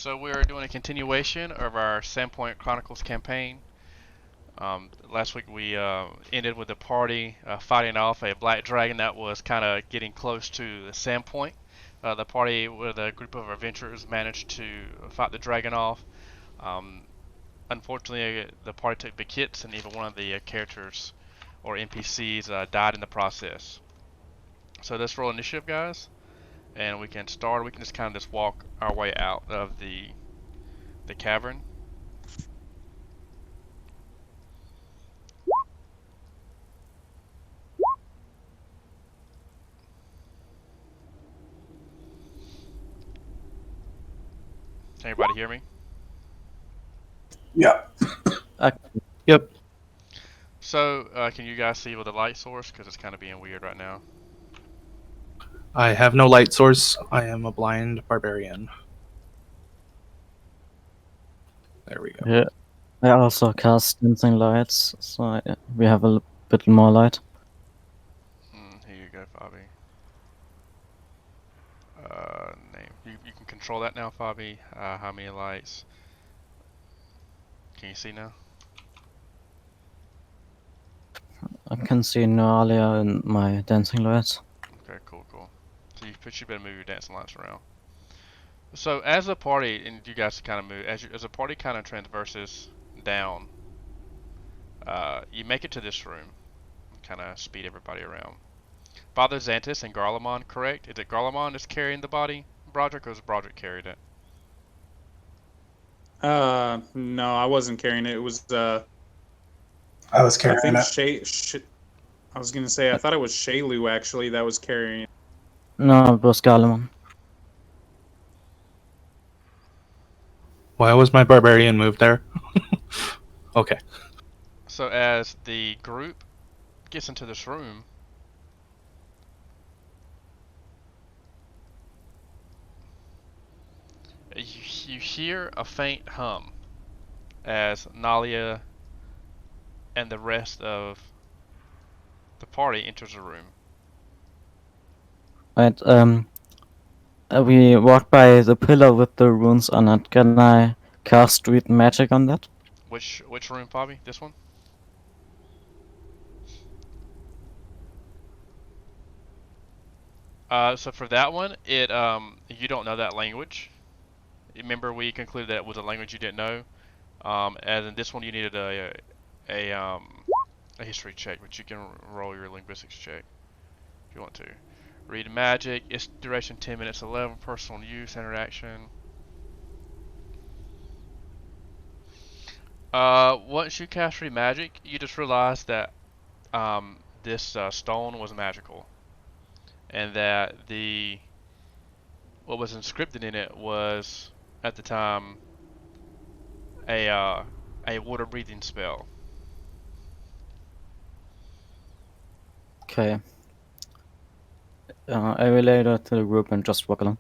So we're doing a continuation of our Sandpoint Chronicles campaign. Last week we ended with the party fighting off a black dragon that was kind of getting close to the Sandpoint. The party with a group of adventurers managed to fight the dragon off. Um, Unfortunately, the party took big hits, and even one of the characters or NPCs died in the process. So let's roll initiative, guys, and we can start. We can just kind of just walk our way out of the cavern. Can everybody hear me? Yeah. Yep. So, can you guys see with the light source? Because it's kind of being weird right now. I have no light source. I am a blind barbarian. There we go. Yeah, I also cast dancing lights, so we have a bit more light. Here you go, Fabi. Name. You can control that now, Fabi. How many lights? Can you see now? I can see Noalia in my dancing lights. Okay, cool. So you better move your dancing lights around. So as a party, and you guys kind of move as a party kind of transverses down. You make it to this room. Kind of speed everybody around. Father Xantus and Garlemon, correct? Is it Garlemon that's carrying the body, Broderick, or has Broderick carried it? No, I wasn't carrying it. It was I was I carrying think it. I was gonna say I thought it was Shaylu actually that was carrying it. No, it was Garlemon. Why was my barbarian moved there? Okay. So as the group gets into this room, you hear a faint hum as Nalia and the rest of the party enters the room. Right, we walked by the pillar with the runes on it. Can I cast read magic on that? Which room, Bobby? This one? So for that one, you don't know that language. Remember, we concluded that it was a language you didn't know. And in this one, you needed a history check, but you can roll your linguistics check if you want to. Read magic. Its duration 10 minutes. 11 personal use interaction. Once you cast read magic, you just realize that this stone was magical, and that what was inscripted in it was at the time a water breathing spell. Okay. I relay that to the group and just walk along.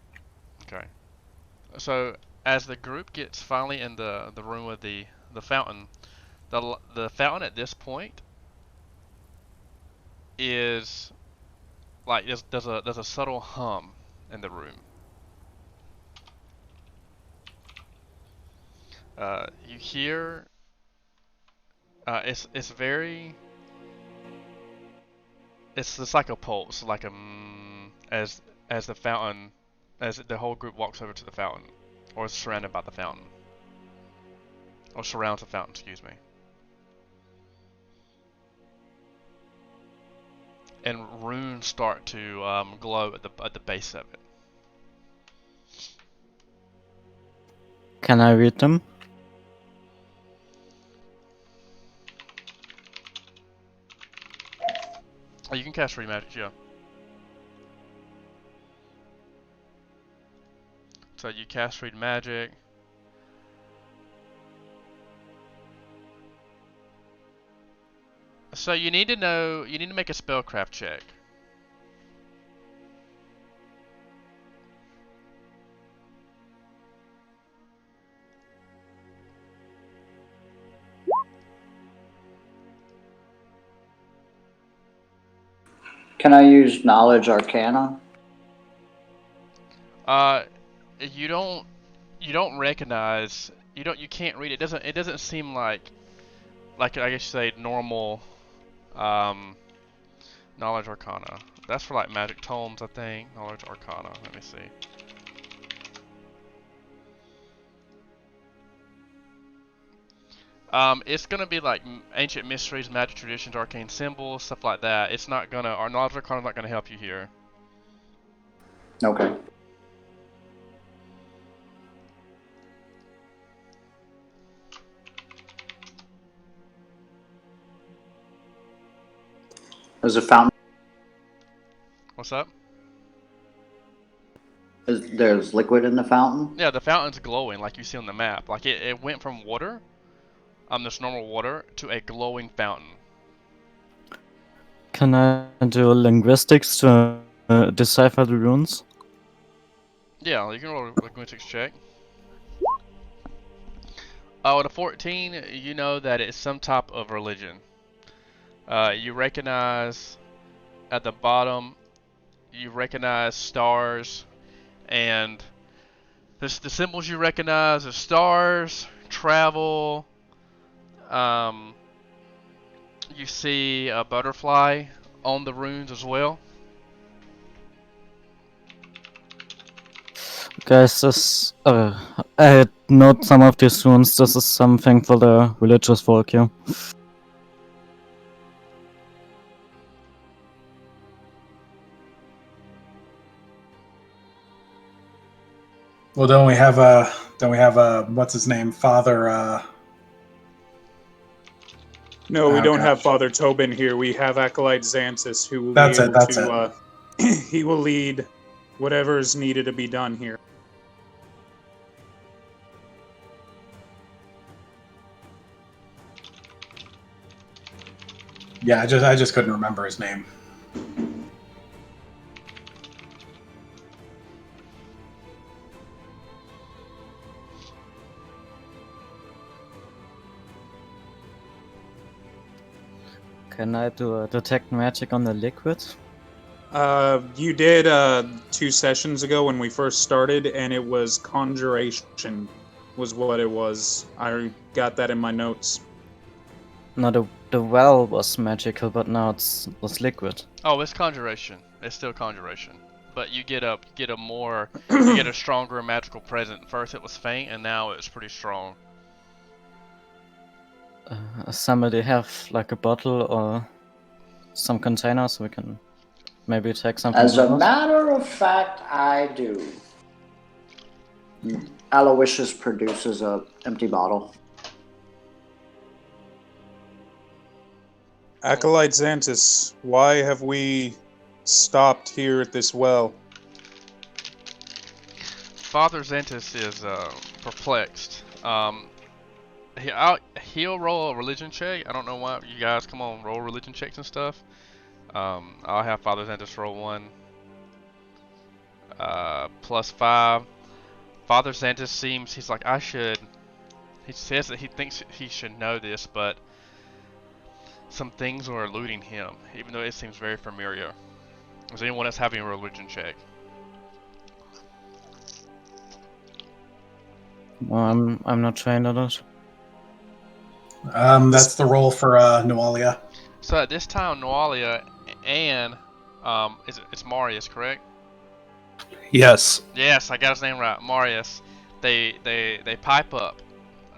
Okay. So as the group gets finally in the room with the fountain, the fountain at this point is like there's a subtle hum in the room. You hear it's very it's just like a pulse, like a as the fountain, as the whole group walks over to the fountain, or is surrounded by the fountain, or surrounds the fountain. Excuse me. And runes start to glow at the base of it. Can I read them? Oh, you can cast read magic, yeah. So you cast read magic. So you need to make a spellcraft check. Can I use Knowledge Arcana? You don't you don't recognize. You can't read it. It doesn't seem like I guess you say normal knowledge arcana. That's for like magic tomes, I think. Knowledge arcana. Let me see. It's gonna be like ancient mysteries, magic traditions, arcane symbols, stuff like that. It's not gonna. Our knowledge arcana is not gonna help you here. Okay. There's a fountain. What's up? There's liquid in the fountain. Yeah, the fountain's glowing like you see on the map. Like it went from water, this normal water, to a glowing fountain. Can I do linguistics to decipher the runes? Yeah, you can roll a linguistics check. Oh, with a 14, you know that it's some type of religion. You recognize at the bottom, you recognize stars, and the symbols you recognize are stars, travel. You see a butterfly on the runes as well. Guys, this I note some of these runes. This is something for the religious folk here. Well, don't we have what's his name? Father. No, we Oh, don't have gosh. Father Tobin here. We have Acolyte Xanthus, who will That's be it, able that's to. He will lead whatever is needed to be done here. Yeah, I just couldn't remember his name. Can I do a detect magic on the liquid? You did 2 sessions ago when we first started, and it was conjuration, was what it was. I got that in my notes. No, the well was magical, but now it's liquid. Oh, it's conjuration. It's still conjuration, but you get a more you get a stronger magical presence. First it was faint, and now it's pretty strong. Somebody have like a bottle or some container so we can maybe take something. As a with us? matter of fact, I do. Aloysius produces a empty bottle. Acolyte Xanthus, why have we stopped here at this well? Father Xanthus is perplexed. He'll roll a religion check. I don't know why you guys come on roll religion checks and stuff. I'll have Father Xanthus roll one. +5. Father Xanthus seems he's like he says that he thinks he should know this, but some things are eluding him, even though it seems very familiar. Is anyone else having a religion check? Well, I'm not trained at it. That's the role for Nualia. So at this time, Noalia and it's Marius, correct? Yes. Yes, I got his name right. Marius. They pipe up,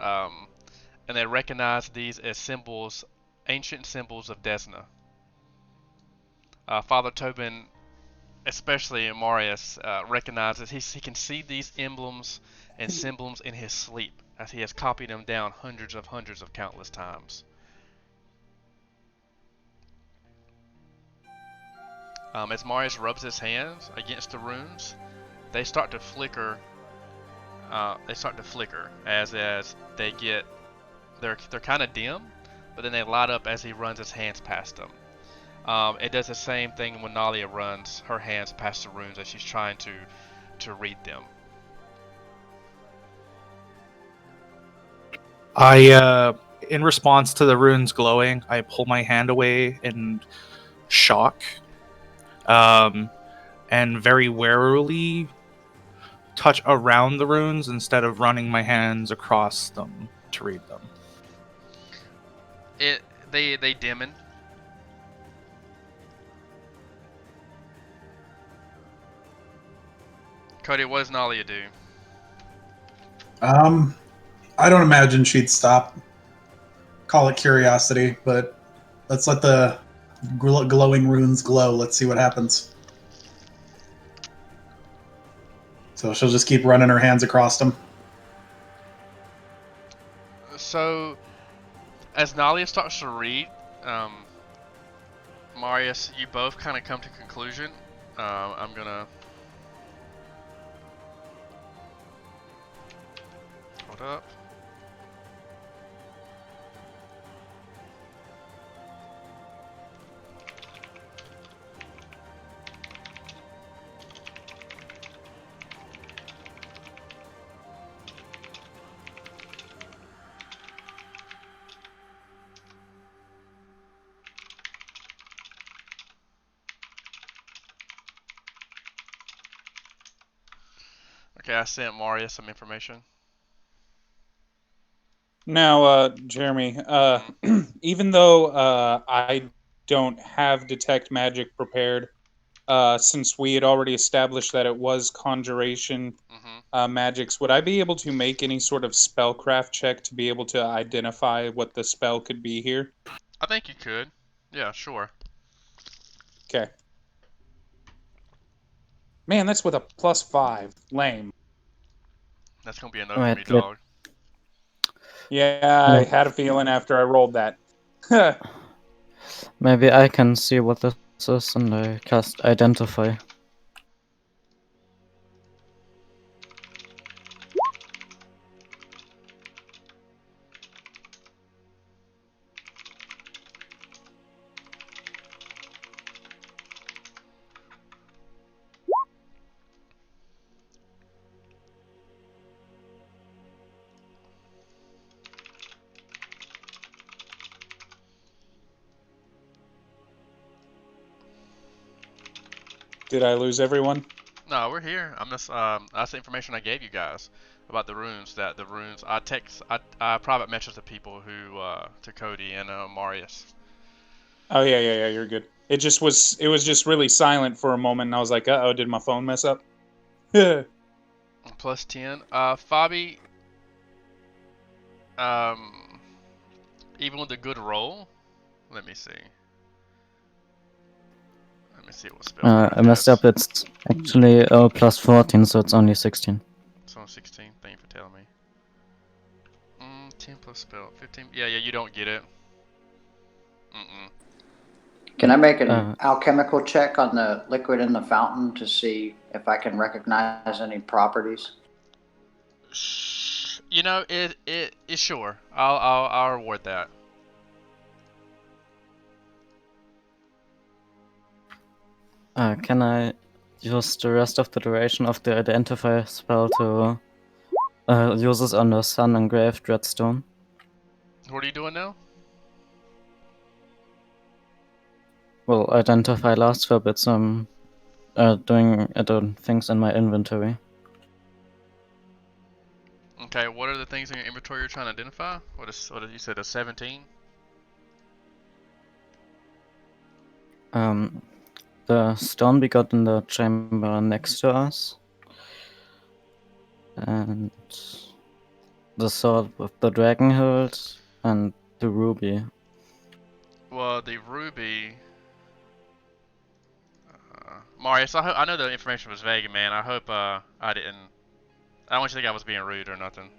and they recognize these as symbols, ancient symbols of Desna. Father Tobin, especially Marius, recognizes he can see these emblems and symbols in his sleep, as he has copied them down hundreds of countless times. As Marius rubs his hands against the runes, they start to flicker. As they get, they're kind of dim, but then they light up as he runs his hands past them. It does the same thing when Nalia runs her hands past the runes as she's trying to read them. In response to the runes glowing, I pull my hand away in shock, and very warily touch around the runes instead of running my hands across them to read them. They dimming. Cody, what does Nalia do? I don't imagine she'd stop. Call it curiosity, but let's let the glowing runes glow. Let's see what happens. So she'll just keep running her hands across them. So, as Nalia starts to read, Marius, you both kind of come to conclusion. I'm gonna hold up. Okay, I sent Marius some information. Now, Jeremy, even though I don't have detect magic prepared, since we had already established that it was conjuration magics, would I be able to make any sort of spellcraft check to be able to identify what the spell could be here? I think you could. Yeah, sure. Okay. Man, that's with a +5. Lame. That's gonna be a no for Right, me, dog. Yeah, I had a feeling after I rolled that. Maybe I can see what this is and I cast Identify. Did I lose everyone? No, we're here. I'm just that's the information I gave you guys about the runes. That the runes I private messaged the people who to Cody and Marius. Oh yeah, you're good. It was just really silent for a moment, and I was like, uh-oh, did my phone mess up? Plus 10. Fabi, even with a good roll, let me see. Let me see what spell. I messed up, it's actually plus 14, so it's only 16. It's on 16. Thank you for telling me. 10 plus spell. 15. Yeah, you don't get it. Can I make an alchemical check on the liquid in the fountain to see if I can recognize any properties? You know, it sure. I'll reward that. Can I use the rest of the duration of the Identify spell to use this on the Sun Engraved Redstone? What are you doing now? Well, Identify lasts for a bit, so I'm doing things in my inventory. Okay, what are the things in your inventory you're trying to identify? What did you said, a 17? The stone we got in the chamber next to us. And the sword with the dragon hilt and the ruby. Well, the ruby. Marius, I know the information was vague, man. I hope I didn't. I don't want you to think I was being rude or nothing.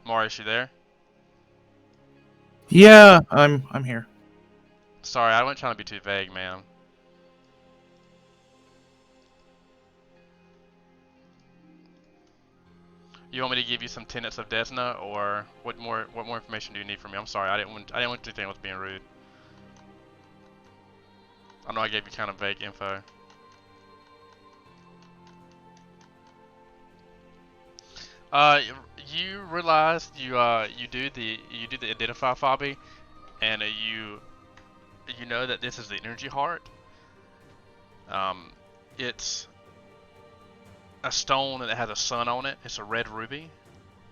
Marius, you there? Yeah, I'm here. Sorry, I wasn't trying to be too vague, man. You want me to give you some tenets of Desna, or what more information do you need from me? I'm sorry, I didn't want you to think I was being rude. I know I gave you kind of vague info. You realize you do the identify Fabi, and you know that this is the energy heart. it's a stone that has a sun on it. It's a red ruby,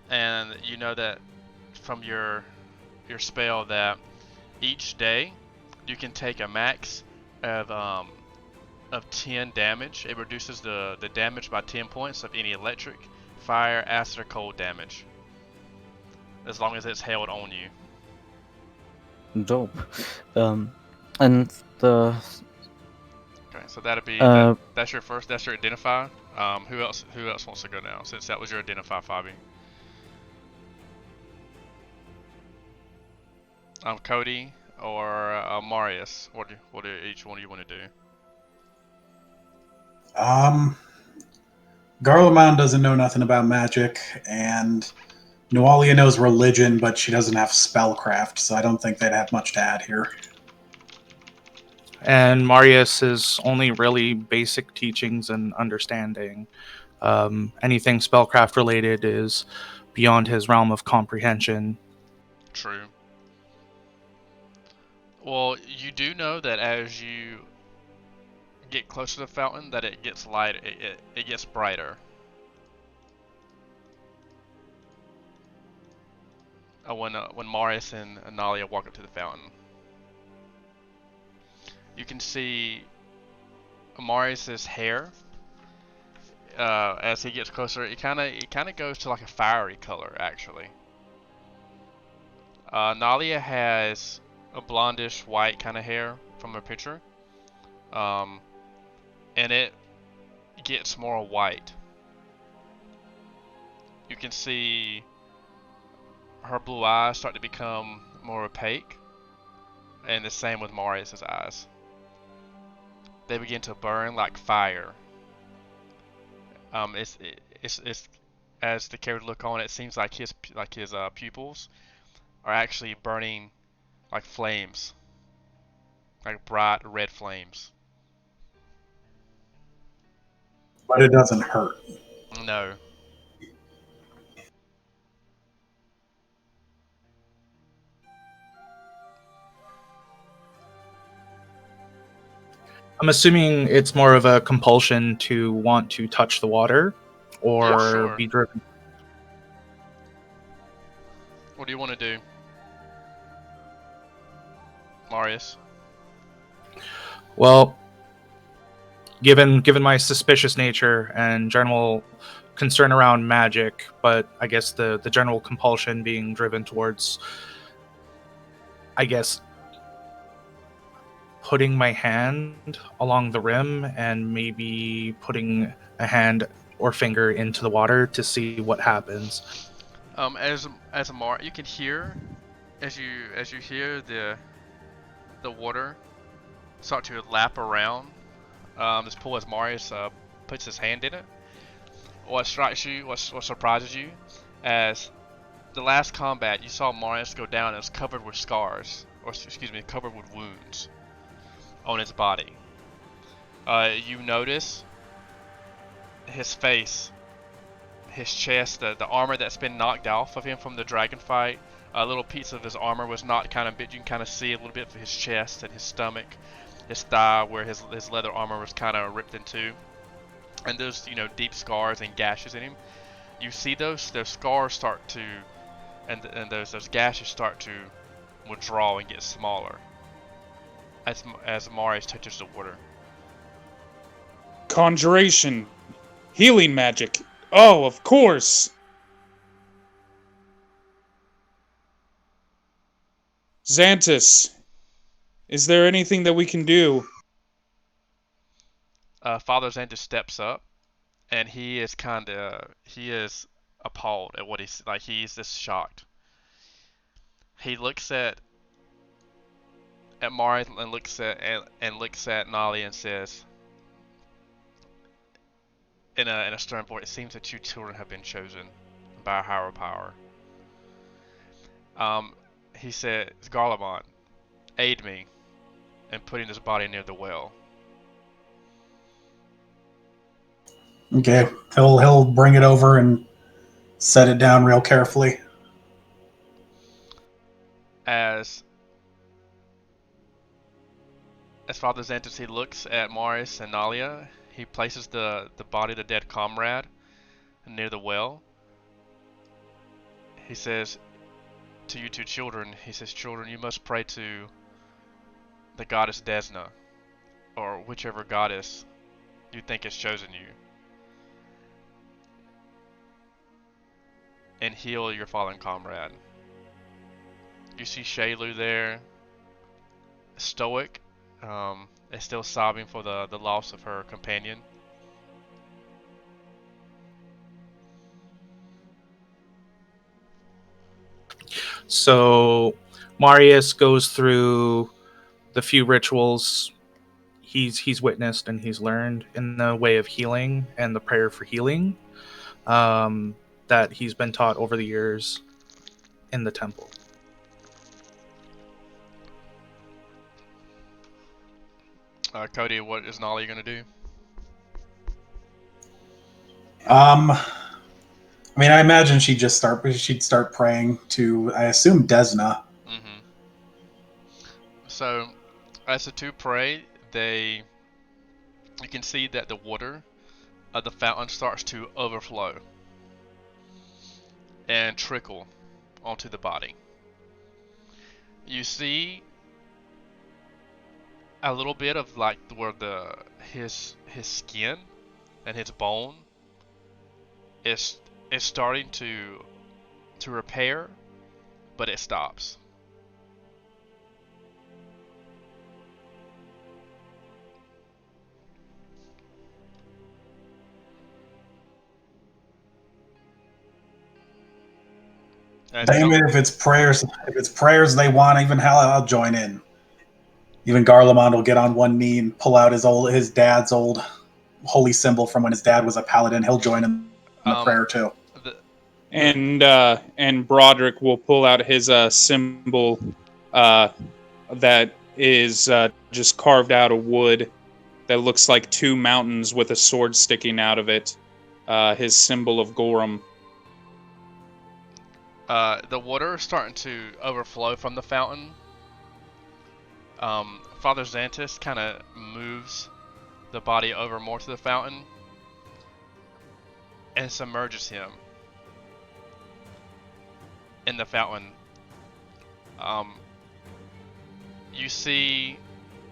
and you know that from your spell that each day you can take a max of 10 damage. It reduces the damage by 10 points of any electric, fire, acid, or cold damage, as long as it's held on you. Dope. And the Okay, so that'll be Uh, that's your first. That's your identify. Who else wants to go now? Since that was your identify, Fabi. Cody or Marius. What do each one of you want to do? Garlemand doesn't know nothing about magic, and Nualia knows religion, but she doesn't have spellcraft, so I don't think they'd have much to add here. And Marius is only really basic teachings and understanding. Anything spellcraft related is beyond his realm of comprehension. True. Well, you do know that as you get closer to the fountain, that it gets lighter. It gets brighter. When Marius and Analia walk up to the fountain, you can see Marius's hair. As he gets closer, it kind of goes to like a fiery color, actually. Nalia has a blondish white kind of hair from her picture, and it gets more white. You can see her blue eyes start to become more opaque, and the same with Marius's eyes. They begin to burn like fire. It's as the character look on, it seems like his pupils are actually burning like flames, like bright red flames. But it doesn't hurt. No. I'm assuming it's more of a compulsion to want to touch the water or Yeah, sure. be driven. What do you want to do, Marius? Well, given my suspicious nature and general concern around magic, but I guess the general compulsion being driven towards, I guess, putting my hand along the rim and maybe putting a hand or finger into the water to see what happens. As you can hear, as you hear the water start to lap around this pool as Marius puts his hand in it. What strikes you, what surprises you, as the last combat you saw Marius go down and was covered with scars, or excuse me, covered with wounds on his body. You notice his face, his chest, the armor that's been knocked off of him from the dragon fight. A little piece of his armor was knocked kind of bit. You can kind of see a little bit of his chest and his stomach, his thigh, where his leather armor was kind of ripped into, and those deep scars and gashes in him. You see those scars start to, and those gashes start to withdraw and get smaller as Marius touches the water. Conjuration. Healing magic. Oh, of course. Xantus, is there anything that we can do? Father Xantus steps up, and he is appalled at what he's like. He's just shocked. He looks at Marius and looks at Nali and says, in a stern voice, "It seems that you children have been chosen by a higher power." He said, "Garlemont, aid me in putting this body near the well." Okay, he'll bring it over and set it down real carefully. As Father Xantus, he looks at Marius and Nalia. he places the body of the dead comrade near the well. He says to you two children, he says, children, you must pray to the goddess Desna, or whichever goddess you think has chosen you, and heal your fallen comrade. You see Shaylu there, stoic, is still sobbing for the loss of her companion. So Marius goes through the few rituals he's witnessed and he's learned in the way of healing and the prayer for healing that he's been taught over the years in the temple. Cody, what is Nolly gonna do? I mean, I imagine she'd start praying to, I assume, Desna. Mm-hmm. So, as the two pray, you can see that the water of the fountain starts to overflow and trickle onto the body. You see a little bit of like where his skin and his bone is starting to repair, but it stops. Damn it, if it's prayers they want, even hell, I'll join in. Even Garlemond will get on one knee and pull out his dad's old holy symbol from when his dad was a paladin. He'll join in the prayer too. And Broderick will pull out his symbol that is just carved out of wood that looks like two mountains with a sword sticking out of it. His symbol of Gorham. The water is starting to overflow from the fountain. Father Xantus kind of moves the body over more to the fountain and submerges him in the fountain. You see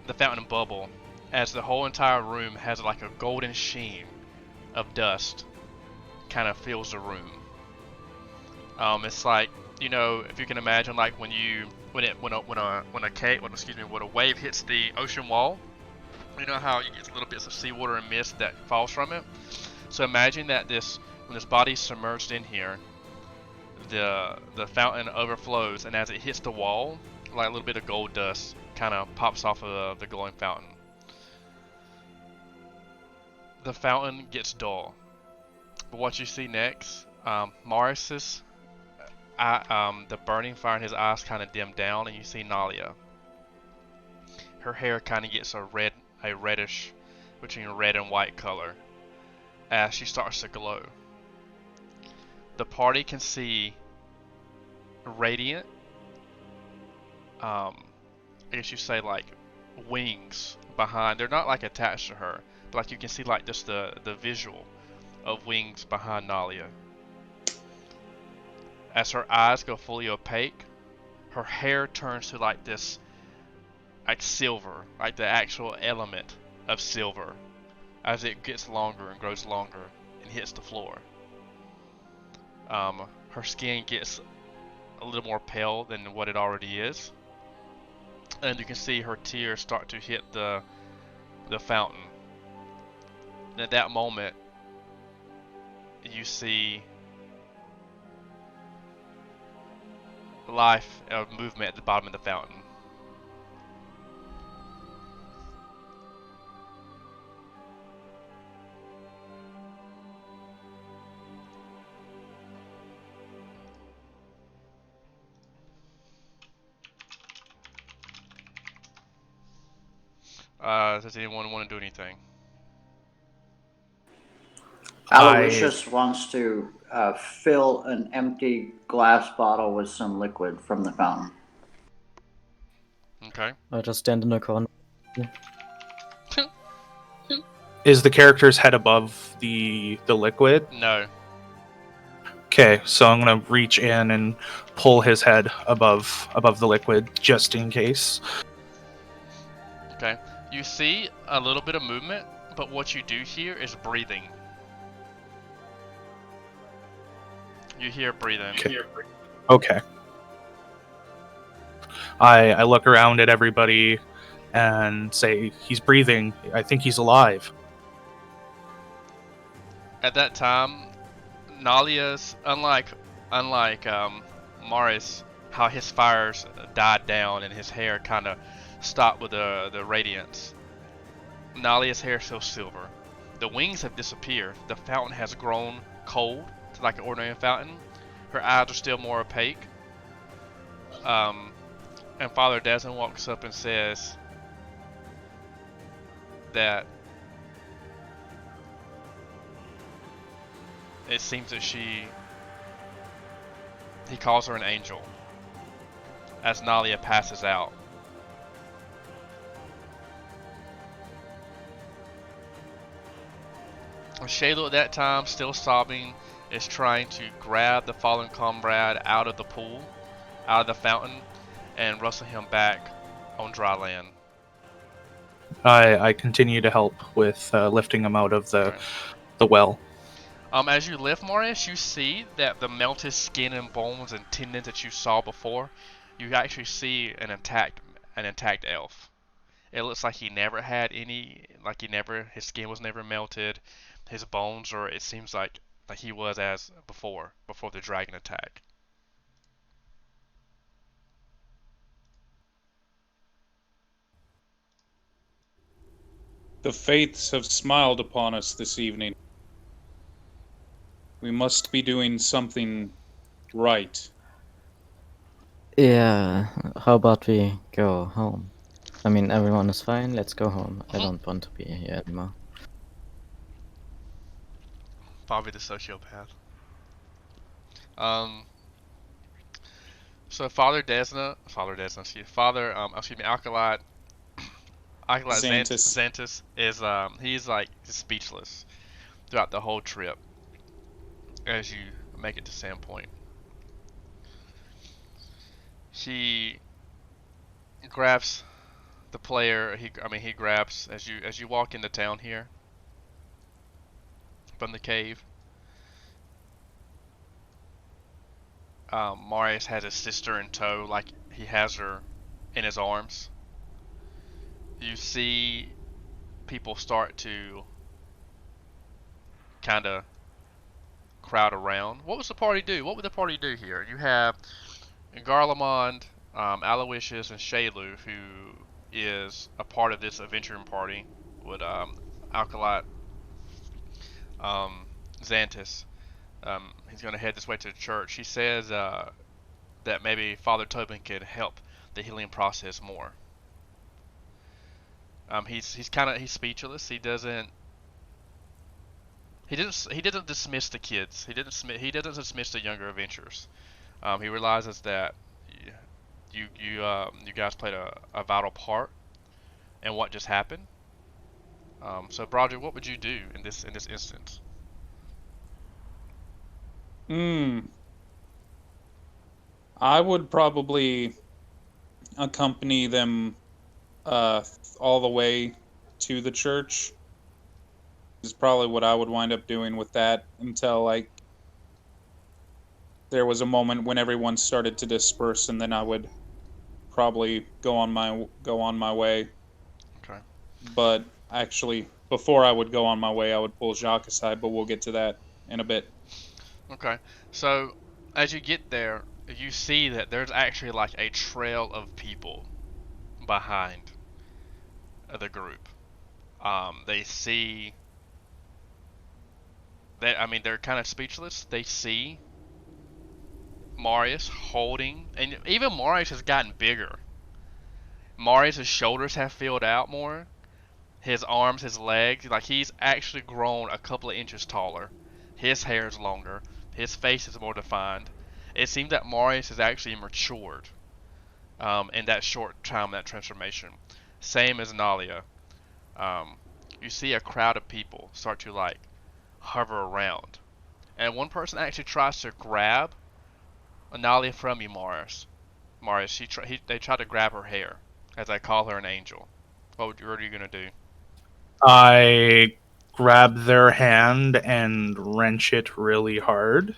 the fountain bubble as the whole entire room has like a golden sheen of dust kind of fills the room. It's like, you know, if you can imagine, like when a wave hits the ocean wall, you know how you get little bits of seawater and mist that falls from it. So imagine that when this body's submerged in here, the fountain overflows, and as it hits the wall, like a little bit of gold dust kind of pops off of the glowing fountain. The fountain gets dull, but what you see next, Morris's the burning fire in his eyes kind of dim down, and you see Nalia. Her hair kind of gets a reddish, between red and white color, as she starts to glow. The party can see radiant, I guess you say like wings behind. They're not like attached to her, but like you can see like just the visual of wings behind Nalia. As her eyes go fully opaque, her hair turns to like this, like silver, like the actual element of silver, as it gets longer and grows longer and hits the floor. Her skin gets a little more pale than what it already is, and you can see her tears start to hit the fountain. And at that moment, you see life or movement at the bottom of the fountain. Does anyone want to do anything? Aloysius wants to fill an empty glass bottle with some liquid from the fountain. Okay. I just stand in the corner. Is the character's head above the liquid? No. Okay, so I'm gonna reach in and pull his head above the liquid just in case. Okay. You see a little bit of movement, but what you do hear is breathing. You hear breathing. Okay. I look around at everybody and say, he's breathing. I think he's alive. At that time, Nalia's unlike Morris, how his fires died down and his hair kind of stopped with the radiance. Nalia's hair is still silver. The wings have disappeared. The fountain has grown cold, like an ordinary fountain. Her eyes are still more opaque. And Father Desmond walks up and says that it seems that he calls her an angel as Nalia passes out. Shayla at that time, still sobbing, is trying to grab the fallen comrade out of the pool, out of the fountain, and wrestle him back on dry land. I continue to help with lifting him out of the well. As you lift Marius, you see that the melted skin and bones and tendons that you saw before, you actually see an intact elf. It looks like he never had any, his skin was never melted, his bones, or it seems like he was as before the dragon attack. The faiths have smiled upon us this evening. We must be doing something right. Yeah, how about we go home? I mean, everyone is fine, let's go home. I don't want to be here anymore. Probably the sociopath. So Father Alkalite Xantus is he's speechless throughout the whole trip as you make it to Sandpoint. He grabs the player. He grabs as you walk into town here from the cave. Marius has his sister in tow, like he has her in his arms. You see people start to kind of crowd around. What was the party do? What would the party do here? You have Garlemond, Aloysius, and Shaylu, who is a part of this adventuring party with Alkalite Xantus. He's going to head this way to the church. He says that maybe Father Tobin could help the healing process more. He's speechless. He doesn't dismiss the kids. He doesn't dismiss the younger adventurers. He realizes that you guys played a vital part in what just happened. So Broderick, what would you do in this instance? I would probably accompany them all the way to the church. Is probably what I would wind up doing with that until there was a moment when everyone started to disperse, and then I would probably go on my way. Okay. But actually, before I would go on my way, I would pull Jacques aside, but we'll get to that in a bit. Okay. So as you get there, you see that there's actually a trail of people behind the group. They see that, they're kind of speechless. They see Marius holding, and even Marius has gotten bigger. Marius' shoulders have filled out more. His arms, his legs, he's actually grown a couple of inches taller. His hair is longer. His face is more defined. It seems that Marius has actually matured in that short time, that transformation. Same as Nalia. you see a crowd of people start to like hover around, and one person actually tries to grab Analia from you, Morris. Morris, they try to grab her hair as I call her an angel. What are you gonna do? I grab their hand and wrench it really hard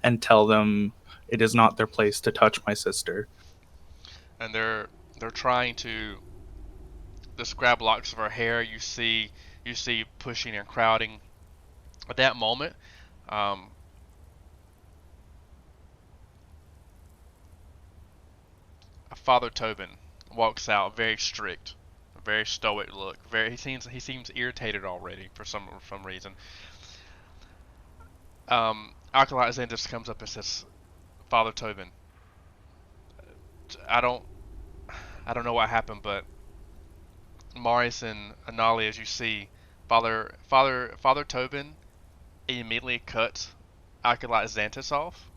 and tell them it is not their place to touch my sister. And they're trying to just grab locks of her hair. You see pushing and crowding. At that moment, um, Father Tobin walks out, very strict, a very stoic look. He seems irritated already for some reason. Acolyte Zen just comes up and says, "Father Tobin, I don't I don't know what happened, but Marius and Anali, as you see, Father Tobin immediately cuts Acolyte Xantus off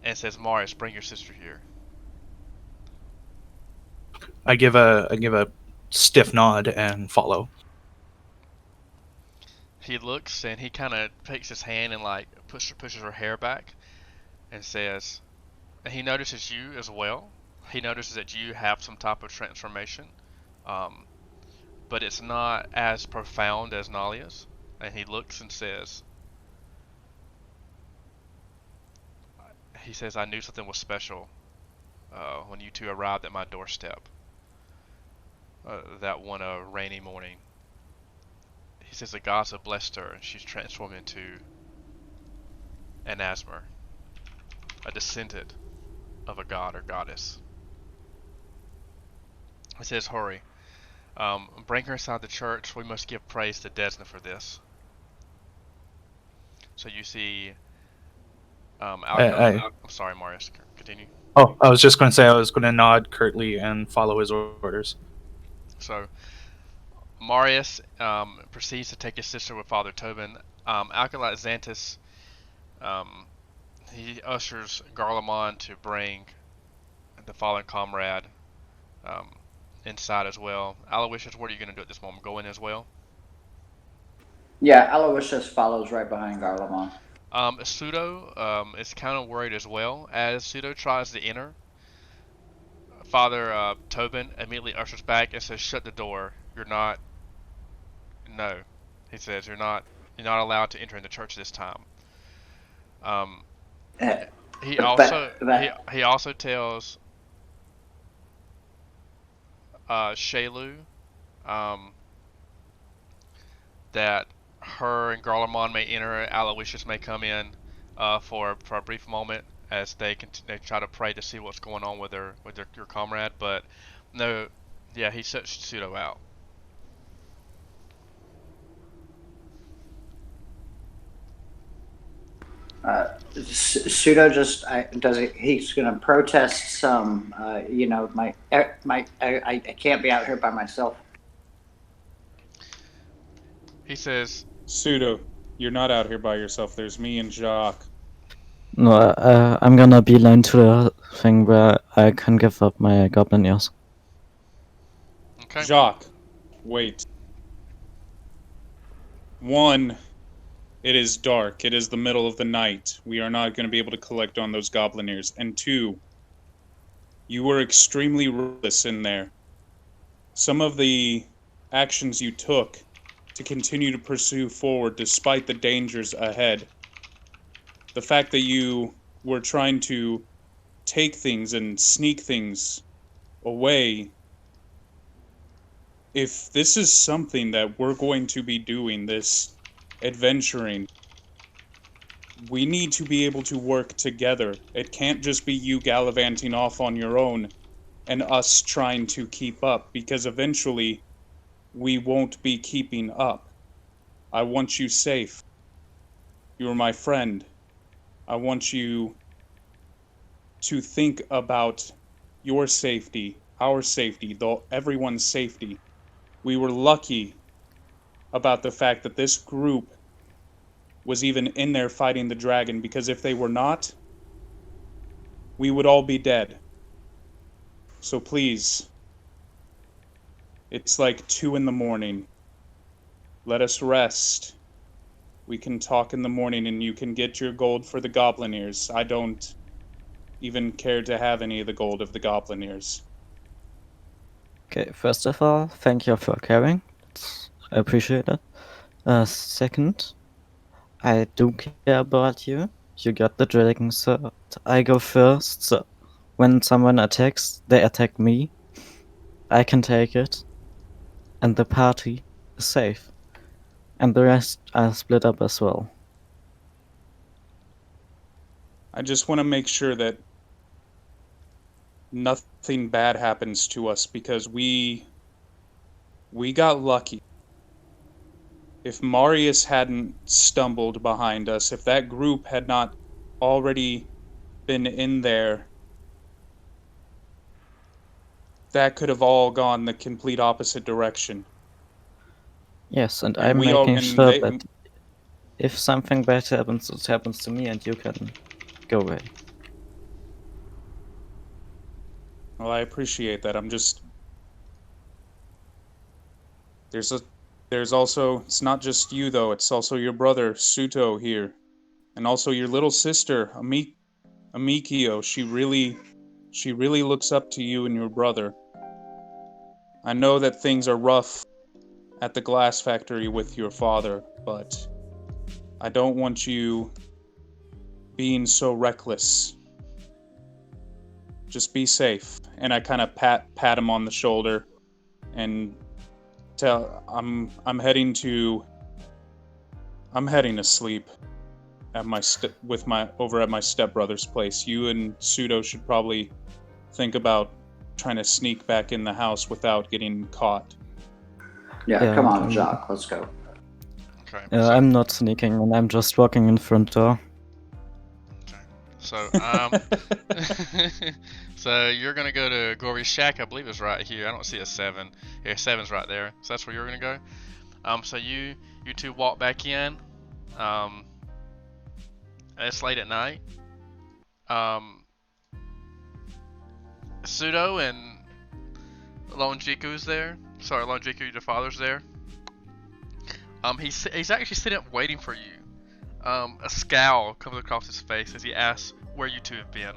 and says, Marius, bring your sister here." I give a stiff nod and follow. He looks and he kind of takes his hand and like pushes her hair back and says, and he notices you as well. He notices that you have some type of transformation, um, but it's not as profound as Nalia's. And he looks and says, "I knew something was special when you two arrived at my doorstep that one rainy morning." He says the gods have blessed her and she's transformed into an Asmer, a descendant of a god or goddess. He says, "Hurry, bring her inside the church. We must give praise to Desna for this." So you see, I'm sorry, Marius, continue. Oh, I was just going to say I was going to nod curtly and follow his orders. So Marius proceeds to take his sister with Father Tobin. Acolyte Xantus, he ushers Garlemon to bring the fallen comrade inside as well. Aloysius, what are you going to do at this moment? Go in as well? Yeah, Aloysius follows right behind Garlemon. Pseudo is kind of worried as well. As Pseudo tries to enter, Father Tobin immediately ushers back and says, "Shut the door. You're not. No," he says, "You're not allowed to enter in the church this time." He also tells Shaylu that her and Garlemon may enter. Aloysius may come in for a brief moment as they try to pray to see what's going on with your comrade. But no, yeah, he sets Pseudo out. Pseudo just he's going to protest some. I can't be out here by myself. He says, Pseudo, you're not out here by yourself. There's me and Jacques. No, I'm gonna beeline to the thing where I can give up my goblin ears. "Okay." Jacques, wait. One, it is dark. It is the middle of the night. We are not going to be able to collect on those goblin ears. And two, you were extremely ruthless in there. Some of the actions you took to continue to pursue forward despite the dangers ahead. The fact that you were trying to take things and sneak things away. If this is something that we're going to be doing, this adventuring, we need to be able to work together. It can't just be you gallivanting off on your own and us trying to keep up, because eventually we won't be keeping up. I want you safe. You're my friend. I want you to think about your safety, our safety, everyone's safety. We were lucky about the fact that this group was even in there fighting the dragon, because if they were not, we would all be dead. So please, It's like 2 in the morning. Let us rest. We can talk in the morning and you can get your gold for the goblin ears. I don't even care to have any of the gold of the goblin ears. Okay, first of all, thank you for caring. I appreciate it. Second, I do care about you. You got the dragon sword. I go first, so when someone attacks, they attack me. I can take it. And the party is safe. And the rest are split up as well. I just want to make sure that nothing bad happens to us because we got lucky. If Marius hadn't stumbled behind us, if that group had not already been in there, that could have all gone the complete opposite direction. Yes, and And I'm we all- making and sure they- that if something bad happens, it happens to me and you can go away. Well, I appreciate that. I'm just... There's also... It's not just you, though. It's also your brother, Suto, here. And also your little sister, Amikio. She really looks up to you and your brother. I know that things are rough at the glass factory with your father, but I don't want you being so reckless. Just be safe. And I kind of pat him on the shoulder and tell I'm heading to sleep at my over at my stepbrother's place. You and Pseudo should probably think about trying to sneak back in the house without getting caught. Yeah, come on, Jacques, let's go. Okay. I'm not sneaking, and I'm just walking in front door. Okay. So so you're gonna go to Gory's shack. I believe it's right here. I don't see a 7. Yeah, 7's right there. So that's where you're gonna go. So you two walk back in. It's late at night. Pseudo and Lonjiku's there. Sorry, Lonjiku, your father's there. He's actually sitting up waiting for you. A scowl comes across his face as he asks where you two have been.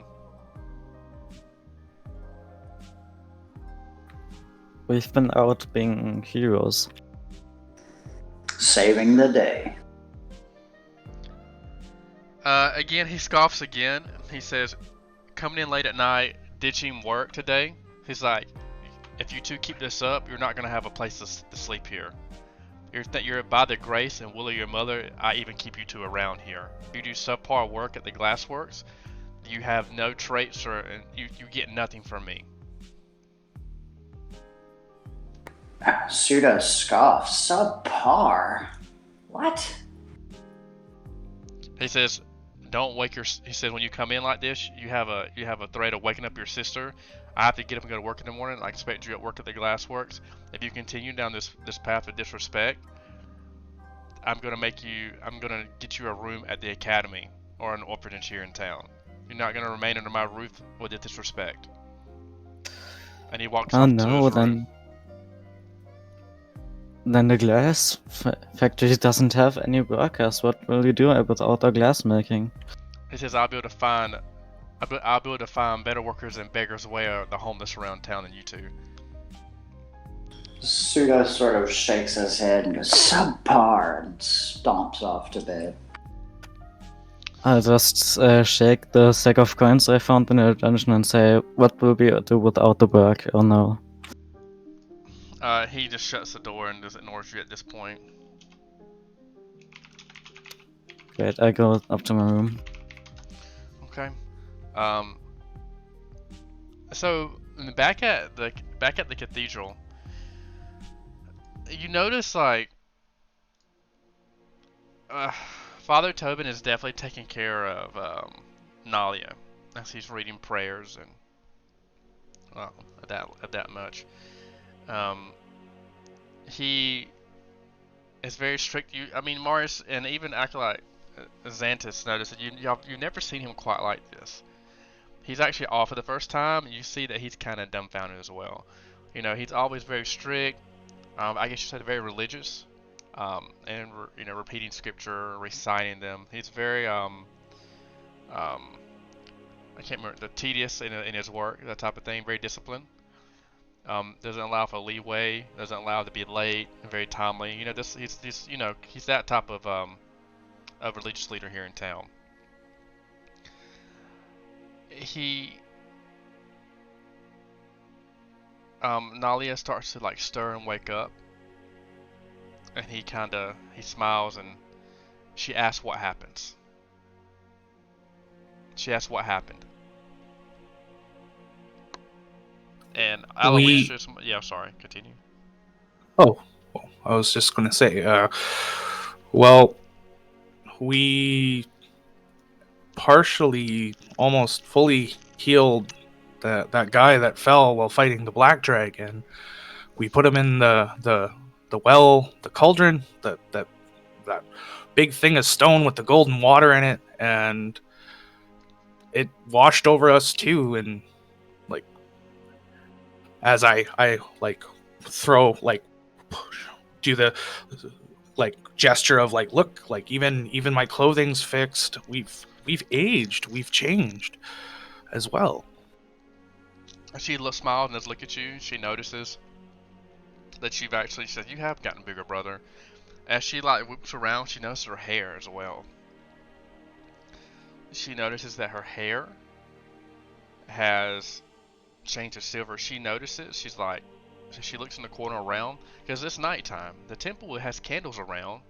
We've been out being heroes. Saving the day. Again, he scoffs again. He says, coming in late at night, ditching work today. He's like, if you two keep this up, you're not going to have a place to sleep here. You're by the grace and will of your mother, I even keep you two around here. You do subpar work at the glassworks, you have no traits and you get nothing from me. Pseudo scoff. Subpar? What? He says, don't wake he said when you come in like this, you have a threat of waking up your sister. I have to get up and go to work in the morning. I expect you at work at the glassworks. If you continue down this path of disrespect, I'm gonna get you a room at the academy or an orphanage here in town. You're not gonna remain under my roof with the disrespect. And he walks off to his room. Then the glass factory doesn't have any workers. What will you do without our glass making? He says, I'll be able to find better workers and beggars away or the homeless around town than you two. Pseudo sort of shakes his head and goes, subpar, and stomps off to bed. I'll just shake the sack of coins I found in the dungeon and say, what will we do without the work? Oh no. He just shuts the door and just ignores you at this point. Great, I go up to my room. Okay. So back at the cathedral, you notice like Father Tobin is definitely taking care of Nalia as he's reading prayers and that much. He is very strict. Marius and even Acolyte Xantus notice that you've never seen him quite like this. He's actually off for the first time. You see that he's kind of dumbfounded as well. He's always very strict. I guess you said very religious, and repeating scripture, reciting them. He's very I can't remember, the tedious in his work, that type of thing. Very disciplined. Doesn't allow for leeway. Doesn't allow to be late. Very timely. He's that type of religious leader here in town. He Nalia starts to like stir and wake up, and he smiles, and she asks what happens. She asks what happened. And Aloysius, yeah, sorry, continue. Oh, well, I was just going to say, well, we partially, almost fully healed that guy that fell while fighting the black dragon. We put him in the well, the cauldron, that big thing of stone with the golden water in it, and it washed over us too. And like, as I like throw, like, do the like gesture of like, look, like even my clothing's fixed. We've aged, we've changed as well. She smiles and does look at you. She notices that she says, you have gotten bigger, brother. As she like whoops around, she notices her hair as well. She notices that her hair has changed to silver. She notices, she's like, so she looks in the corner around, because it's nighttime. The temple has candles around,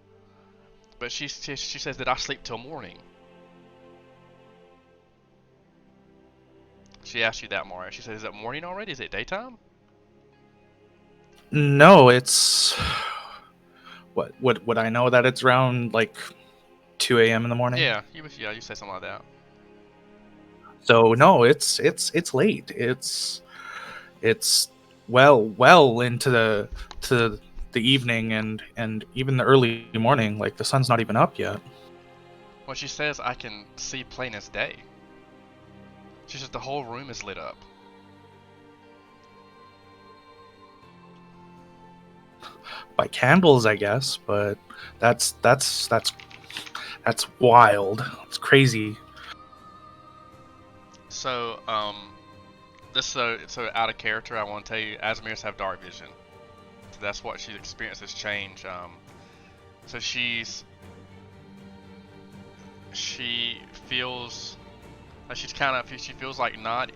but she says that I sleep till morning. She asks you that, Mario. She says, is it morning already? Is it daytime? No, it's... What, would I know that it's around, like, 2 a.m. in the morning? Yeah, you said something like that. So, no, it's late. It's well into the evening and even the early morning. Like, the sun's not even up yet. Well, she says, I can see plain as day. She says the whole room is lit up. By candles, I guess, but that's wild. It's crazy. So, so out of character, I want to tell you, Asmirs have dark vision. So that's what she's experienced this change. So she feels she feels like not.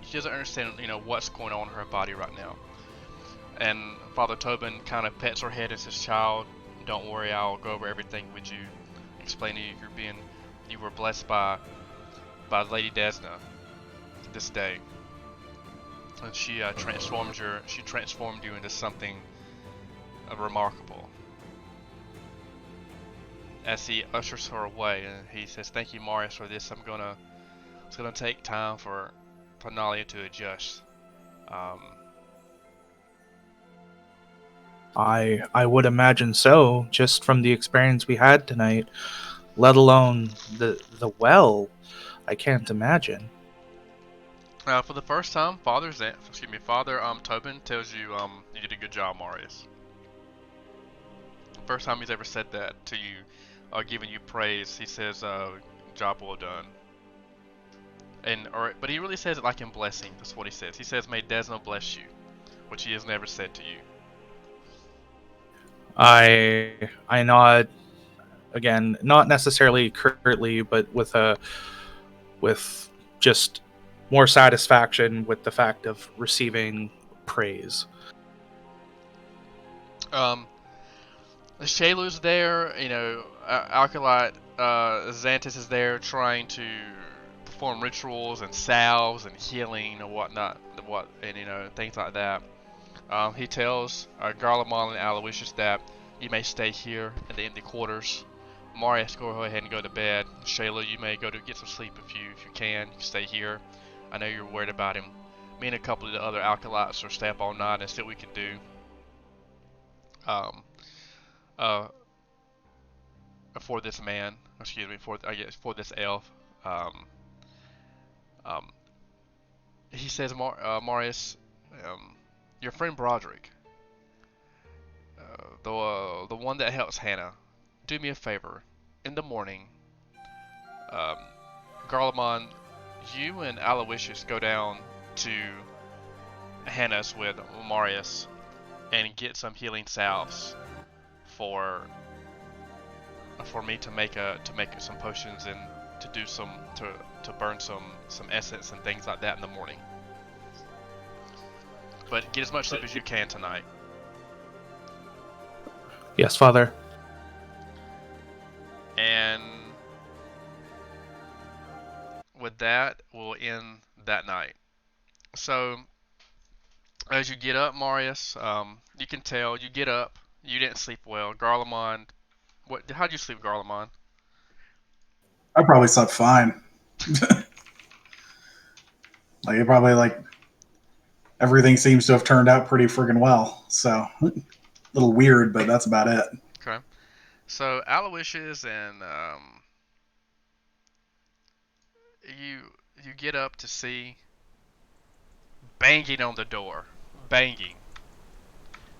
She doesn't understand, what's going on in her body right now. And Father Tobin kind of pets her head and says, "Child, don't worry. I'll go over everything with you. Explain to you you were blessed by Lady Desna this day, and she transformed you into something remarkable." As he ushers her away, and he says, "Thank you, Marius, for this. It's gonna take time for Nalia to adjust." I would imagine so, just from the experience we had tonight, let alone the well. I can't imagine. For the first time, Father Tobin tells you you did a good job, Marius. First time he's ever said that to you, giving you praise. He says, "Job well done." But he really says it like in blessing. That's what he says. He says, "May Desna bless you," which he has never said to you. I nod again, not necessarily curtly, but with just more satisfaction with the fact of receiving praise. Shaylu's there, Alkalite, Xantis is there trying to perform rituals and salves and healing and whatnot, things like that. He tells Garlemald and Aloysius that you may stay here in the empty quarters. Marius, go ahead and go to bed. Shayla, you may go to get some sleep if you can. You stay here. I know you're worried about him. Me and a couple of the other Alkalites will stay up all night and see what we can do. For this man, for this elf. He says, Marius, your friend Broderick, the one that helps Hannah, do me a favor. In the morning, Garlemon, you and Aloysius go down to Hannah's with Marius and get some healing salves for me to make some potions and to do to burn some essence and things like that in the morning. But get as much sleep as you can tonight. Yes, Father. And with that, we'll end that night. So, as you get up, Marius, you can tell you get up. You didn't sleep well. Garlemon, how'd you sleep, Garlemon? I probably slept fine. It probably everything seems to have turned out pretty friggin' well. So, a little weird, but that's about it. Okay. So Aloysius and you get up to see banging on the door, banging.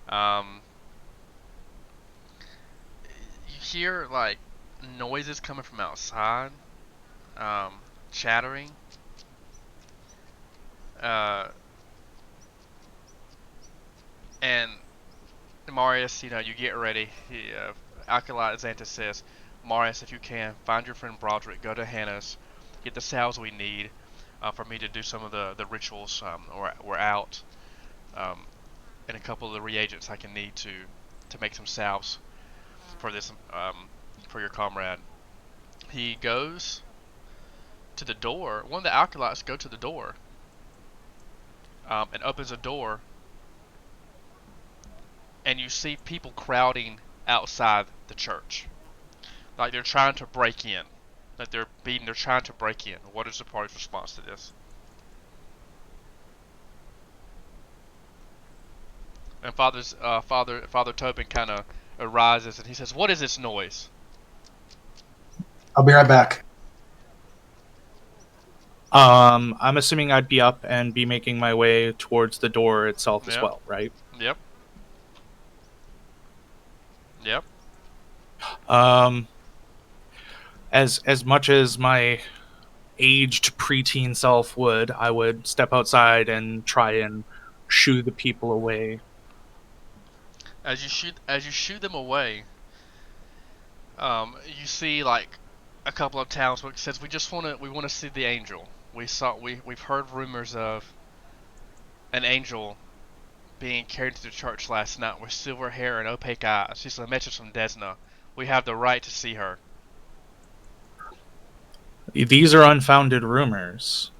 You hear noises coming from outside, chattering. And Marius, you get ready. Acolyte Xanthus says, Marius, if you can, find your friend Broderick, go to Hannah's, get the salves we need for me to do some of the rituals we're out, and a couple of the reagents I can need to make some salves for this for your comrade. He goes to the door. One of the acolytes go to the door and opens a door, and you see people crowding outside the church, like they're trying to break in, they're trying to break in. What is the party's response to this? And Father Tobin kind of arises and he says, "What is this noise?" I'll be right back. I'm assuming I'd be up and be making my way towards the door itself as well, right? Yep. Yep. As much as my aged preteen self would, I would step outside and try and shoo the people away. As you shoo them away, you see a couple of townsfolk says, we want to see the angel. We've heard rumors of an angel being carried to the church last night with silver hair and opaque eyes. She's a message from Desna. We have the right to see her. These are unfounded rumors.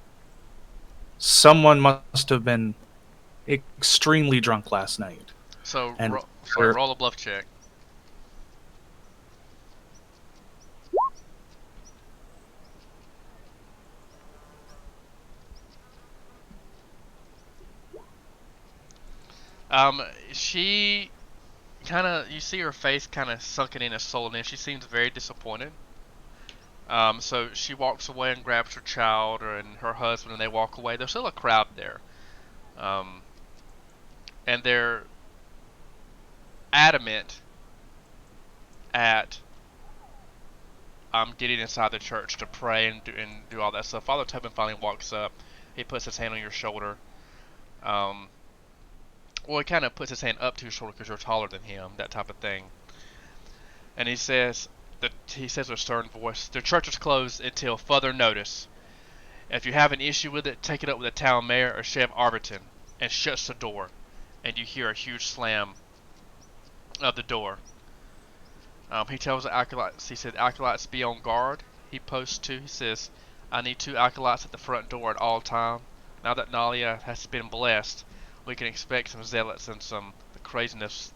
Someone must have been extremely drunk last night. So roll a bluff check. She you see her face kind of sunken in a sullen, and she seems very disappointed. So she walks away and grabs her child and her husband, and they walk away. There's still a crowd there, and they're adamant at getting inside the church to pray and do all that stuff. Father Tobin finally walks up. He puts his hand on your shoulder. Well, he kind of puts his hand up to your shoulder because you're taller than him, that type of thing. And he says with a stern voice, "The church is closed until further notice. If you have an issue with it, take it up with the town mayor or Sheriff Arberton," and shuts the door. And you hear a huge slam of the door. He tells the acolytes, he said, "Acolytes, be on guard." He posts 2. He says, "I need 2 acolytes at the front door at all time. Now that Nalia has been blessed, we can expect some zealots and some craziness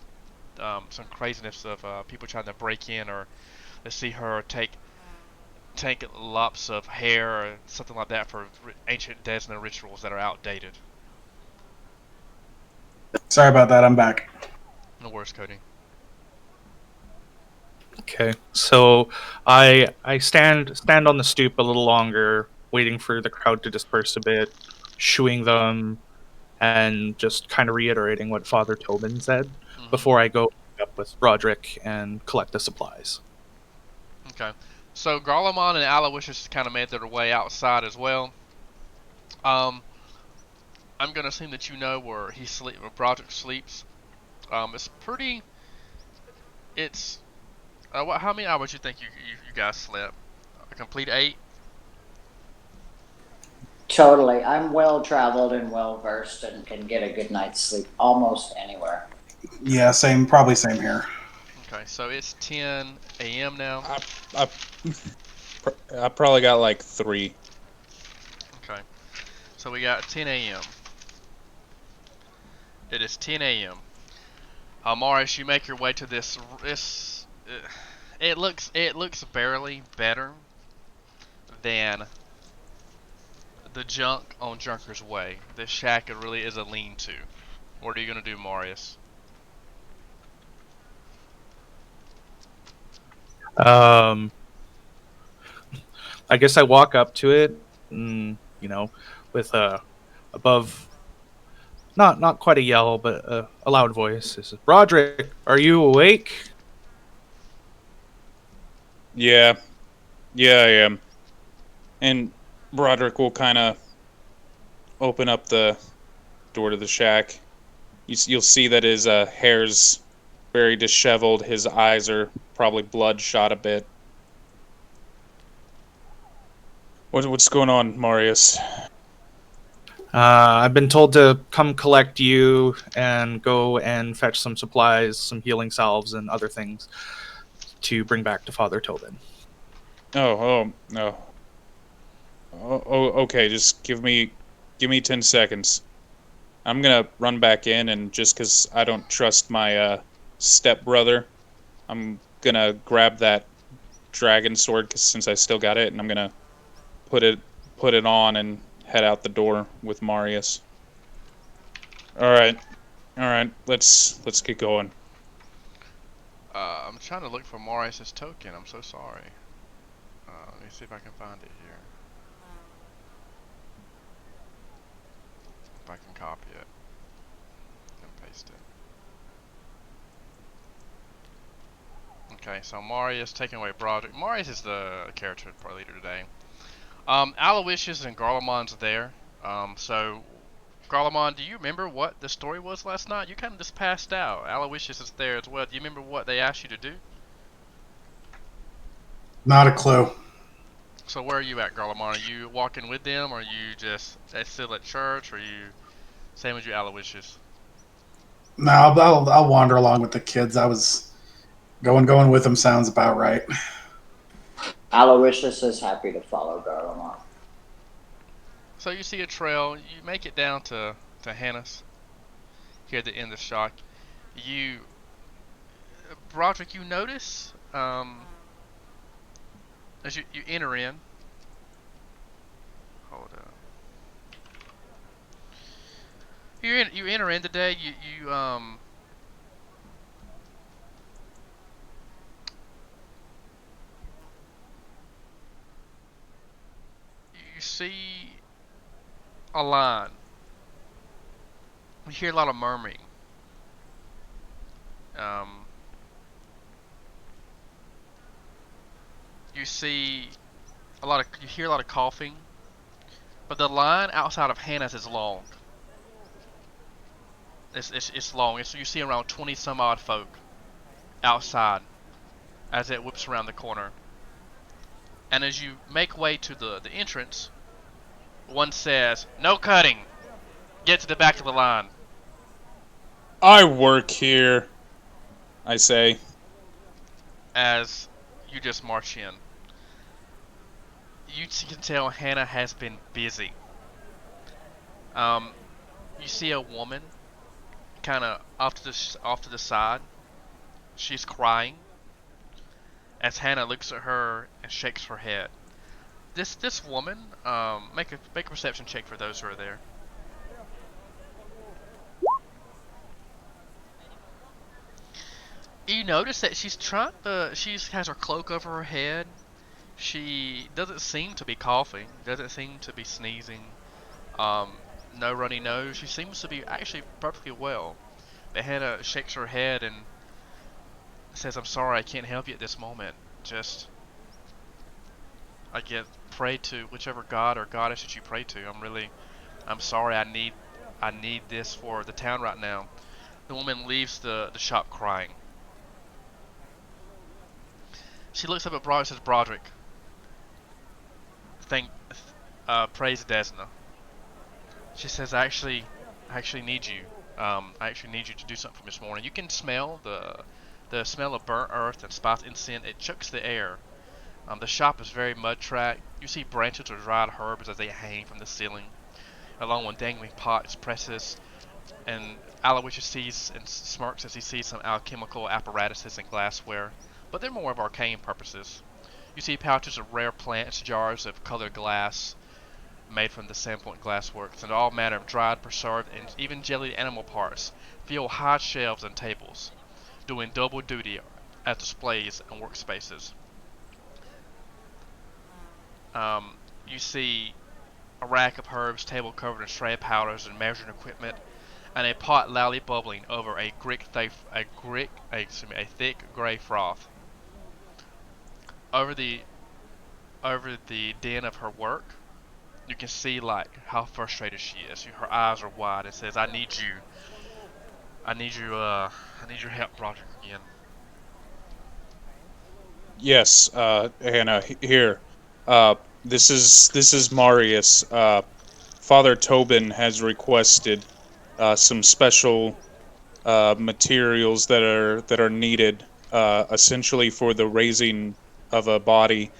of people trying to break in or to see her take lops of hair or something like that for ancient Desna rituals that are outdated." Sorry about that. I'm back. No worries, Cody. Okay, so I stand on the stoop a little longer, waiting for the crowd to disperse a bit, shooing them, and just kind of reiterating what Father Tobin said before I go up with Roderick and collect the supplies. Okay. So Garlemald and Aloysius kind of made their way outside as well. I'm gonna assume that you know where where Broderick sleeps. It's pretty. It's how many hours you think you guys slept? A complete 8. Totally. I'm well traveled and well versed and can get a good night's sleep almost anywhere. Yeah, same. Probably same here. Okay, so it's 10 a.m. now. I probably got like 3. Okay, so we got 10 a.m. It is 10 a.m. Morris, you make your way to this. It looks barely better than the junk on Junker's Way. This shack really is a lean-to. What are you gonna do, Marius? I guess I walk up to it, with above, not quite a yell, but a loud voice. It says, "Roderick, are you awake?" Yeah, I am. And Broderick will kind of open up the door to the shack. You'll see that his hair's very disheveled. His eyes are probably bloodshot a bit. What's going on, Marius? I've been told to come collect you and go and fetch some supplies, some healing salves, and other things to bring back to Father Tobin. Oh, no. Okay. Just give me 10 seconds. I'm gonna run back in, and just because I don't trust my stepbrother, I'm gonna grab that dragon sword since I still got it, and I'm gonna put it on and head out the door with Marius. All right. Let's get going. I'm trying to look for Marius's token. I'm so sorry. Let me see if I can find it here. If I can copy it and paste it. Okay, so Marius taking away Broderick. Marius is the character leader today. Aloysius and Garlemond's there. So Garlemond, do you remember what the story was last night? You kind of just passed out. Aloysius is there as well. Do you remember what they asked you to do? Not a clue. So where are you at, Garlemond? Are you walking with them, or are you just still at church, or are you same as you, Aloysius? No, I'll wander along with the kids. I was going with them. Sounds about right. Aloysius is happy to follow Garlemald. So you see a trail. You make it down to Hannes here at the end of the shock. Broderick, you notice as you enter in. Hold up. You enter in today. You see a line. You hear a lot of murmuring. You hear a lot of coughing, but the line outside of Hannah's is long. It's long. You see around 20 some odd folk outside as it whips around the corner. And as you make way to the entrance, one says, "No cutting. Get to the back of the line." I work here, I say. As you just march in. You can tell Hannah has been busy. You see a woman kind of off to the side. She's crying as Hannah looks at her and shakes her head. This woman, make a perception check for those who are there. You notice that she has her cloak over her head. She doesn't seem to be coughing, doesn't seem to be sneezing. No runny nose. She seems to be actually perfectly well. But Hannah shakes her head and says, I'm sorry, I can't help you at this moment. Just, I get pray to whichever god or goddess that you pray to. I'm sorry, I need this for the town right now. The woman leaves the shop crying. She looks up at Broderick and says, Broderick, thank, praise Desna. She says, I actually need you. I actually need you to do something for me this morning. You can smell the smell of burnt earth and spiced incense. It chokes the air. The shop is very mud-tracked. You see branches of dried herbs as they hang from the ceiling, along with dangling pots, presses, and Aloysius sees and smirks as he sees some alchemical apparatuses and glassware, but they're more of arcane purposes. You see pouches of rare plants, jars of colored glass made from the Sandpoint glassworks, and all manner of dried, preserved, and even jellied animal parts fill high shelves and tables, doing double duty as displays and workspaces. You see a rack of herbs, table covered in shredded powders and measuring equipment, and a pot loudly bubbling over a thick gray froth. Over the din of her work, you can see like how frustrated she is. Her eyes are wide. It says, I need your help, Broderick, again. Yes, Hannah. Here, this is Marius. Father Tobin has requested some special materials that are needed, essentially for the raising of a body.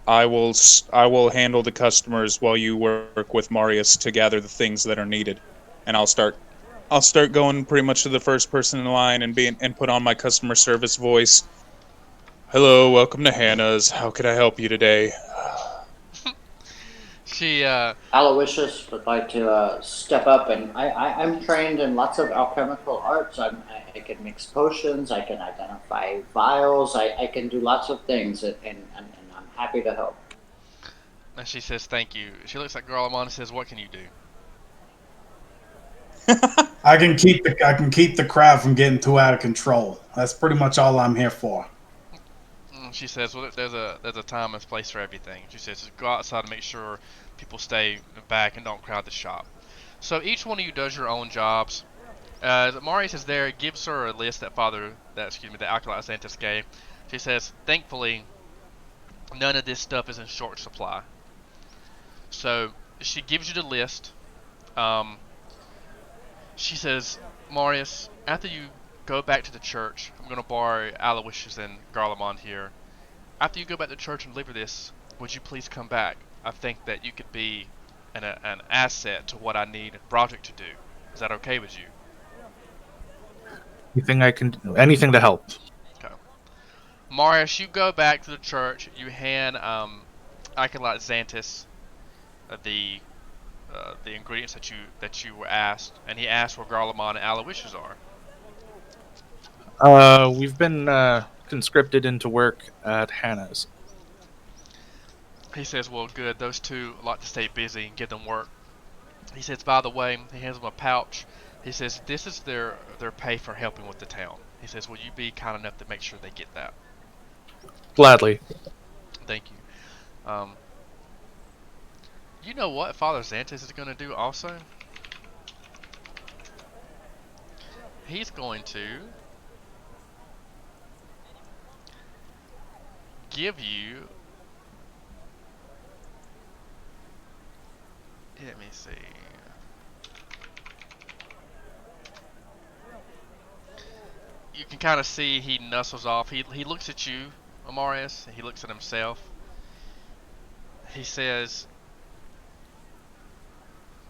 I will handle the customers while you work with Marius to gather the things that are needed, and I'll start going pretty much to the first person in line and put on my customer service voice. Hello, welcome to Hannah's. How can I help you today? She Aloysius would like to step up, and I'm trained in lots of alchemical arts. I can mix potions, I can identify vials, I can do lots of things, and I'm happy to help. and she says thank you. She looks at Garlemon and says, what can you do? I can keep the crowd from getting too out of control. That's pretty much all I'm here for. She says, well, there's a time and place for everything. She says, just go outside to make sure people stay back and don't crowd the shop. So each one of you does your own jobs. Marius is there, gives her a list that the Alkali Santis gave. She says, thankfully, none of this stuff is in short supply. So she gives you the list. She says, Marius, after you go back to the church, I'm going to borrow Aloysius and Garlemon here. After you go back to church and deliver this, would you please come back? I think that you could be an asset to what I need Broderick to do. Is that okay with you? Anything I can do, anything to help. Okay. Marius, you go back to the church. You hand Acolyte Xantis the ingredients that you were asked, and he asked where Garlemon and Aloysius are. We've been conscripted into work at Hannah's. He says, well, good. Those two like to stay busy and give them work. He says, by the way, he hands them a pouch. He says, this is their pay for helping with the town. He says, will you be kind enough to make sure they get that? Gladly. Thank you. You know what Father Xantis is going to do also? He's going to give you... Let me see. You can kind of see he nuzzles off. He looks at you, Amarius. He looks at himself. He says,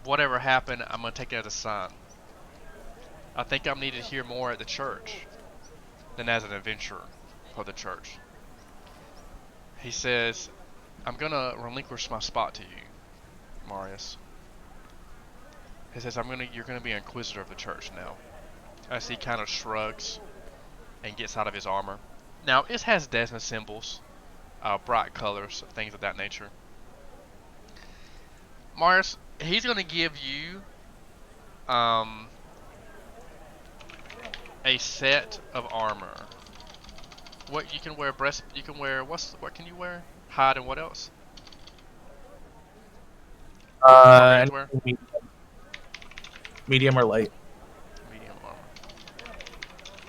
whatever happened, I'm going to take it as a sign. I think I'm needed here more at the church than as an adventurer for the church. He says, I'm going to relinquish my spot to you, Marius. He says, you're going to be an inquisitor of the church now. As he kind of shrugs and gets out of his armor. Now, it has Desna symbols, bright colors, things of that nature. Marius, he's going to give you a set of armor. What you can wear breast. You can wear what can you wear? Hide and what else? Barbarians wear Medium or light. medium armor.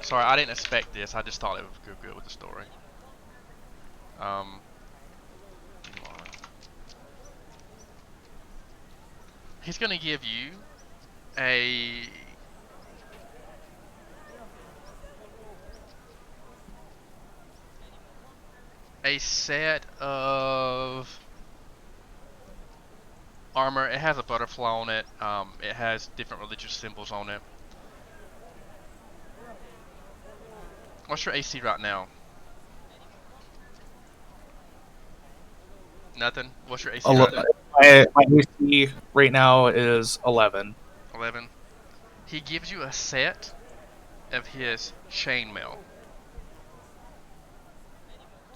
Sorry, I didn't expect this. I just thought it would go good with the story. Medium armor. He's gonna give you a set of armor. It has a butterfly on it. It has different religious symbols on it. What's your AC right now? Nothing. What's your AC right now? My AC right now is 11. 11. He gives you a set of his chainmail.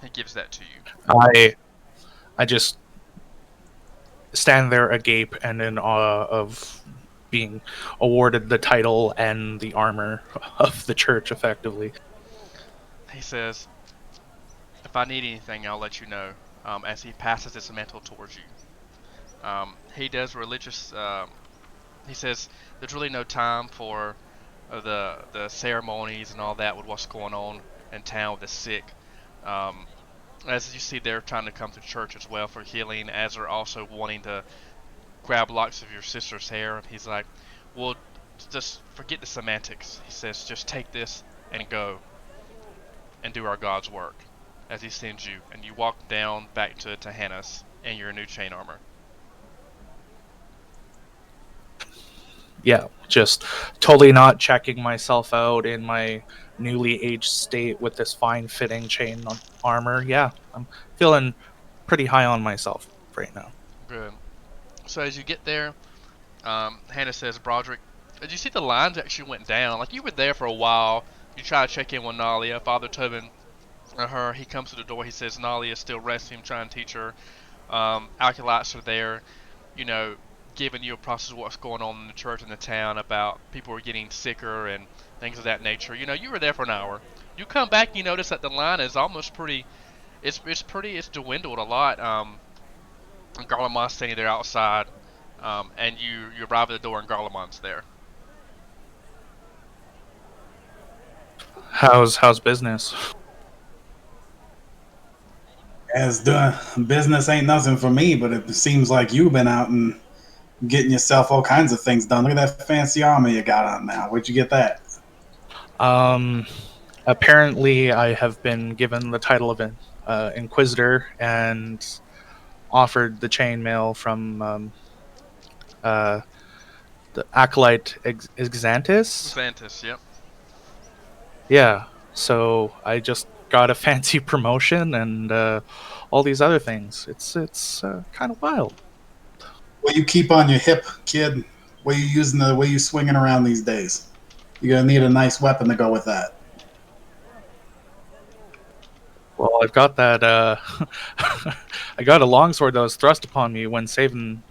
He gives that to you. I just stand there agape and in awe of being awarded the title and the armor of the church, effectively. He says, "If I need anything, I'll let you know." As he passes this mantle towards you, he does religious. He says, "There's really no time for the ceremonies and all that with what's going on in town with the sick." As you see, they're trying to come to church as well for healing, as they're also wanting to grab locks of your sister's hair. He's like, "Well, just forget the semantics." He says, "Just take this and go and do our God's work," as he sends you, and you walk down back to Hannes in your new chain armor. Yeah, just totally not checking myself out in my newly aged state with this fine fitting chain armor. Yeah, I'm feeling pretty high on myself right now. Good. So as you get there, Hannah says, "Broderick, did you see the lines actually went down? Like, you were there for a while. You try to check in with Nalia. Father Tobin, her, he comes to the door. He says Nalia is still resting, trying to teach her. Acolytes are there, you know, giving you a process of what's going on in the church and the town about people are getting sicker and things of that nature. You know, you were there for an hour. You come back, you notice that the line is almost pretty. It's dwindled a lot. Garlemond's standing there outside, and you arrive at the door and Garlemond's there." How's business? As doing business ain't nothing for me, but it seems like you've been out and getting yourself all kinds of things done. Look at that fancy armor you got on now. Where'd you get that? Apparently I have been given the title of an Inquisitor and offered the chainmail from the acolyte Exantis. Xantis, yep. Yeah, so I just got a fancy promotion and all these other things. It's kind of wild. What you keep on your hip, kid? What you using? The way you swinging around these days? You're gonna need a nice weapon to go with that. Well, I've got that. I got a longsword that was thrust upon me when saving,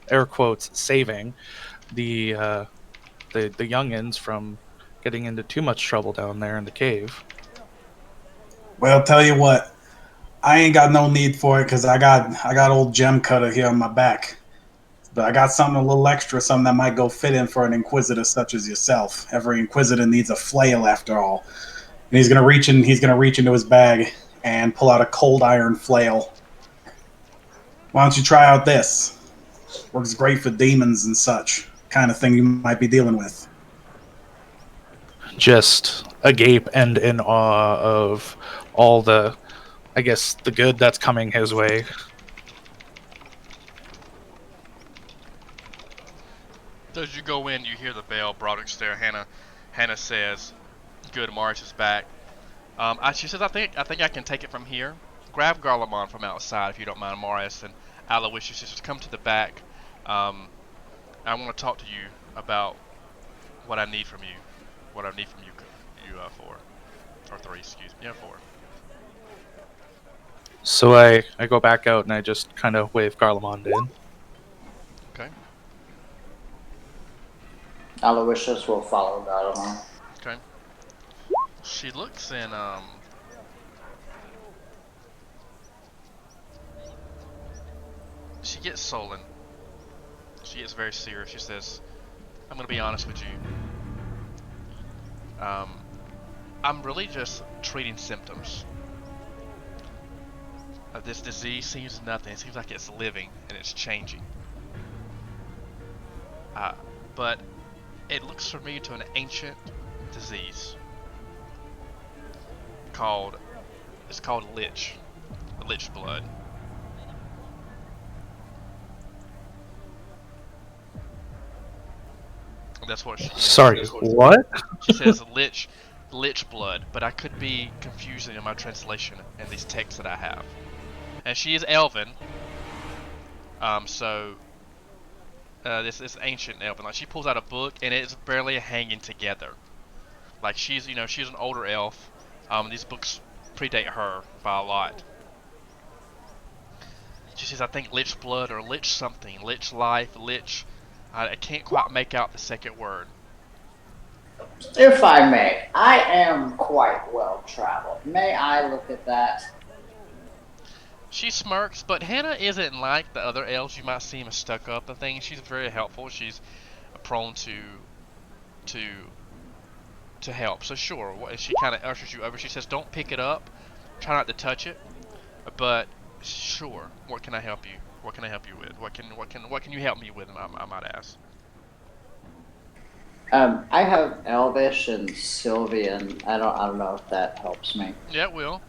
air quotes, saving the youngins from getting into too much trouble down there in the cave. Well, tell you what, I ain't got no need for it because I got old gem cutter here on my back. But I got something a little extra, something that might go fit in for an inquisitor such as yourself. Every inquisitor needs a flail, after all. And he's gonna reach into his bag and pull out a cold iron flail. Why don't you try out this? Works great for demons and such. Kind of thing you might be dealing with. Just agape and in awe of all the, I guess, the good that's coming his way. As you go in, you hear the bell. Broderick's there. Hannah says, "Good, Morris is back." She says, "I think I can take it from here. Grab Garlemond from outside if you don't mind, Morris." And Aloysius says, "Come to the back. I want to talk to you about what I need from you. What I need from you, four or three, excuse me, yeah, four." So I go back out and I just kind of wave Garlemond in. Okay. Aloysius will follow Garlemond. Okay. She looks in she gets sullen. She gets very serious. She says, I'm gonna be honest with you. I'm really just treating symptoms. This disease seems nothing. It seems like it's living and it's changing. But it looks for me to an ancient disease it's called lich blood. That's what she. Sorry, what? She says lich blood, but I could be confusing in my translation and these texts that I have. And she is Elven, this ancient Elven. Like she pulls out a book and it's barely hanging together. Like she's an older elf. These books predate her by a lot. She says, I think lich blood or lich something, lich life, lich. I can't quite make out the second word. If I may, I am quite well traveled. May I look at that? She smirks, but Hannah isn't like the other elves. You might seem stuck up and things. She's very helpful. She's prone to help. So sure, she kind of ushers you over. She says, "Don't pick it up. Try not to touch it." But sure, what can I help you? What can I help you with? What can you help me with? I might ask. I have Elvish and Sylvian. I don't know if that helps me. Yeah, it will.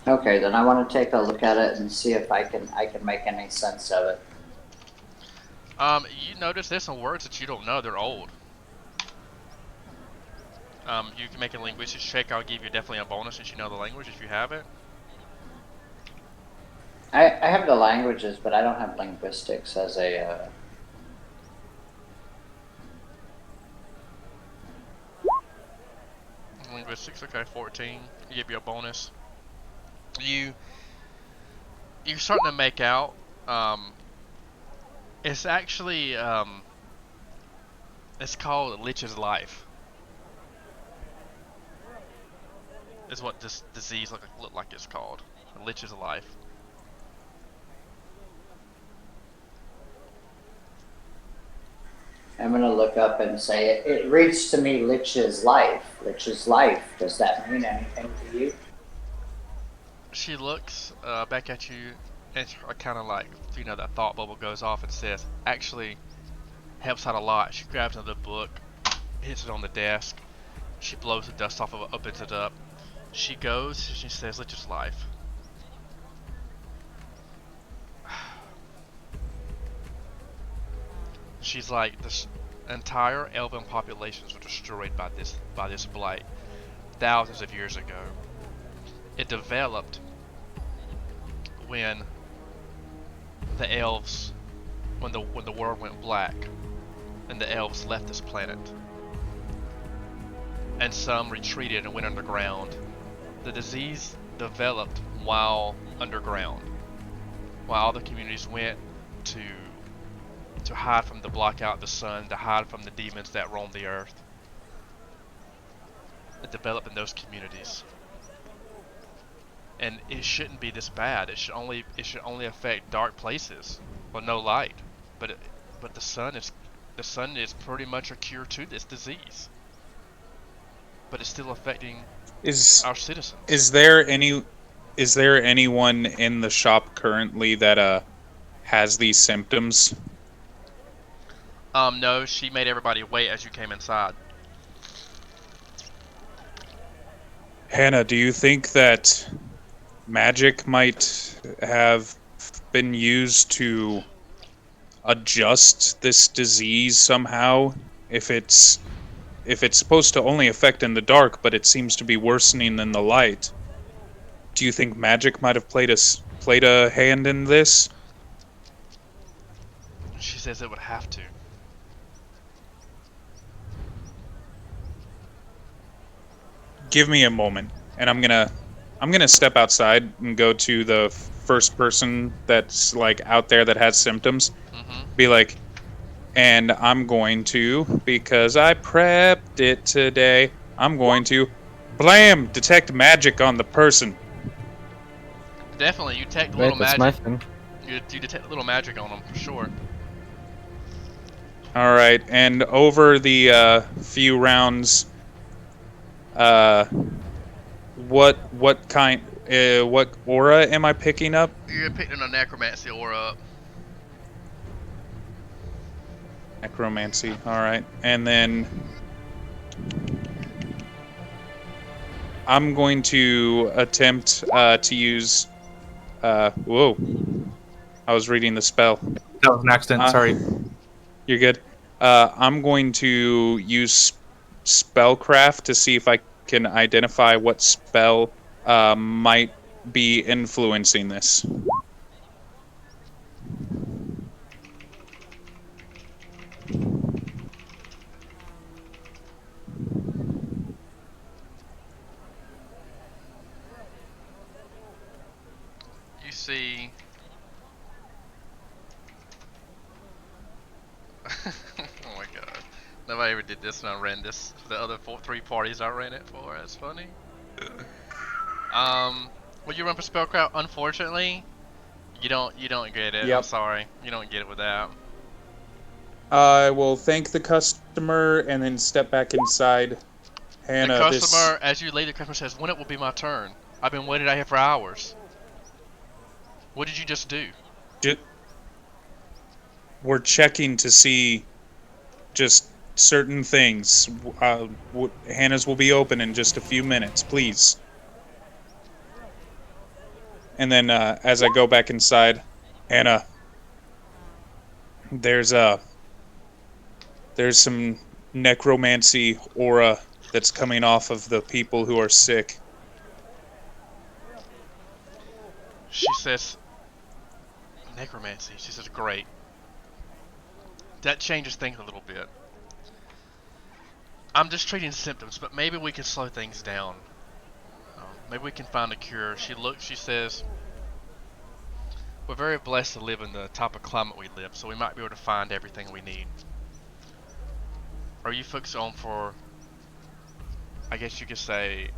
Okay, then I want to take a look at it and see if I can make any sense of it. You notice there's some words that you don't know. They're old. You can make a linguistics check. I'll give you definitely a bonus since you know the language if you have it. I have the languages, but I don't have linguistics as a. Linguistics, okay, 14. I'll give you a bonus. You're starting to make out. It's actually it's called Lich's Life. Is what this disease look like it's called. Lich's Life. I'm gonna look up and say it reads to me Lich's Life. Lich's Life. Does that mean anything to you? She looks back at you and kind of like, that thought bubble goes off and says, actually helps out a lot. She grabs another book, hits it on the desk. She blows the dust off of it, opens it up. She goes, she says, Lich's Life. She's like, this entire elven populations were destroyed by this blight thousands of years ago. It developed when the elves, when the world went black, and the elves left this planet, and some retreated and went underground. The disease developed while underground, while all the communities went to hide from the block out the sun, to hide from the demons that roam the earth. It developed in those communities. And it shouldn't be this bad. It should only affect dark places or no light. But the sun is pretty much a cure to this disease. But it's still affecting our citizens. Is there anyone in the shop currently that has these symptoms? No, she made everybody wait as you came inside. Hannah, do you think that magic might have been used to adjust this disease somehow? If it's supposed to only affect in the dark, but it seems to be worsening in the light, do you think magic might have played a hand in this? She says it would have to. Give me a moment, and I'm gonna step outside and go to the first person that's like out there that has symptoms. Be like, and I'm going to, because I prepped it today, I'm going to blam detect magic on the person. Definitely, you detect a Wait, little that's my magic. thing. You detect a little magic on them for sure. All right, and over the few rounds, what aura am I picking up? You're picking a necromancy aura up. Necromancy. All right, and then I'm going to attempt to use. Whoa! I was reading the spell. That was an accident. Sorry. You're good. I'm going to use spellcraft to see if I can identify what spell might be influencing this. You see. Oh my god. Nobody ever did this when I ran this for the other three parties I ran it for. That's funny. When you run for spellcraft, unfortunately, you don't get it. I'm Yep. sorry. You don't get it with that. I will thank the customer and then step back inside. Hannah, The customer, as you leave, the customer says, "When it will be my turn? I've been waiting out here for hours." What did you just do? We're checking to see just certain things. Hannah's will be open in just a few minutes, please. And then as I go back inside, Hannah, there's some necromancy aura that's coming off of the people who are sick. She says, "Necromancy." She says, "Great. That changes things a little bit. I'm just treating symptoms, but maybe we can slow things down. Maybe we can find a cure." She says, "We're very blessed to live in the type of climate we live, so we might be able to find everything we need. Are you folks on for, I guess you could say,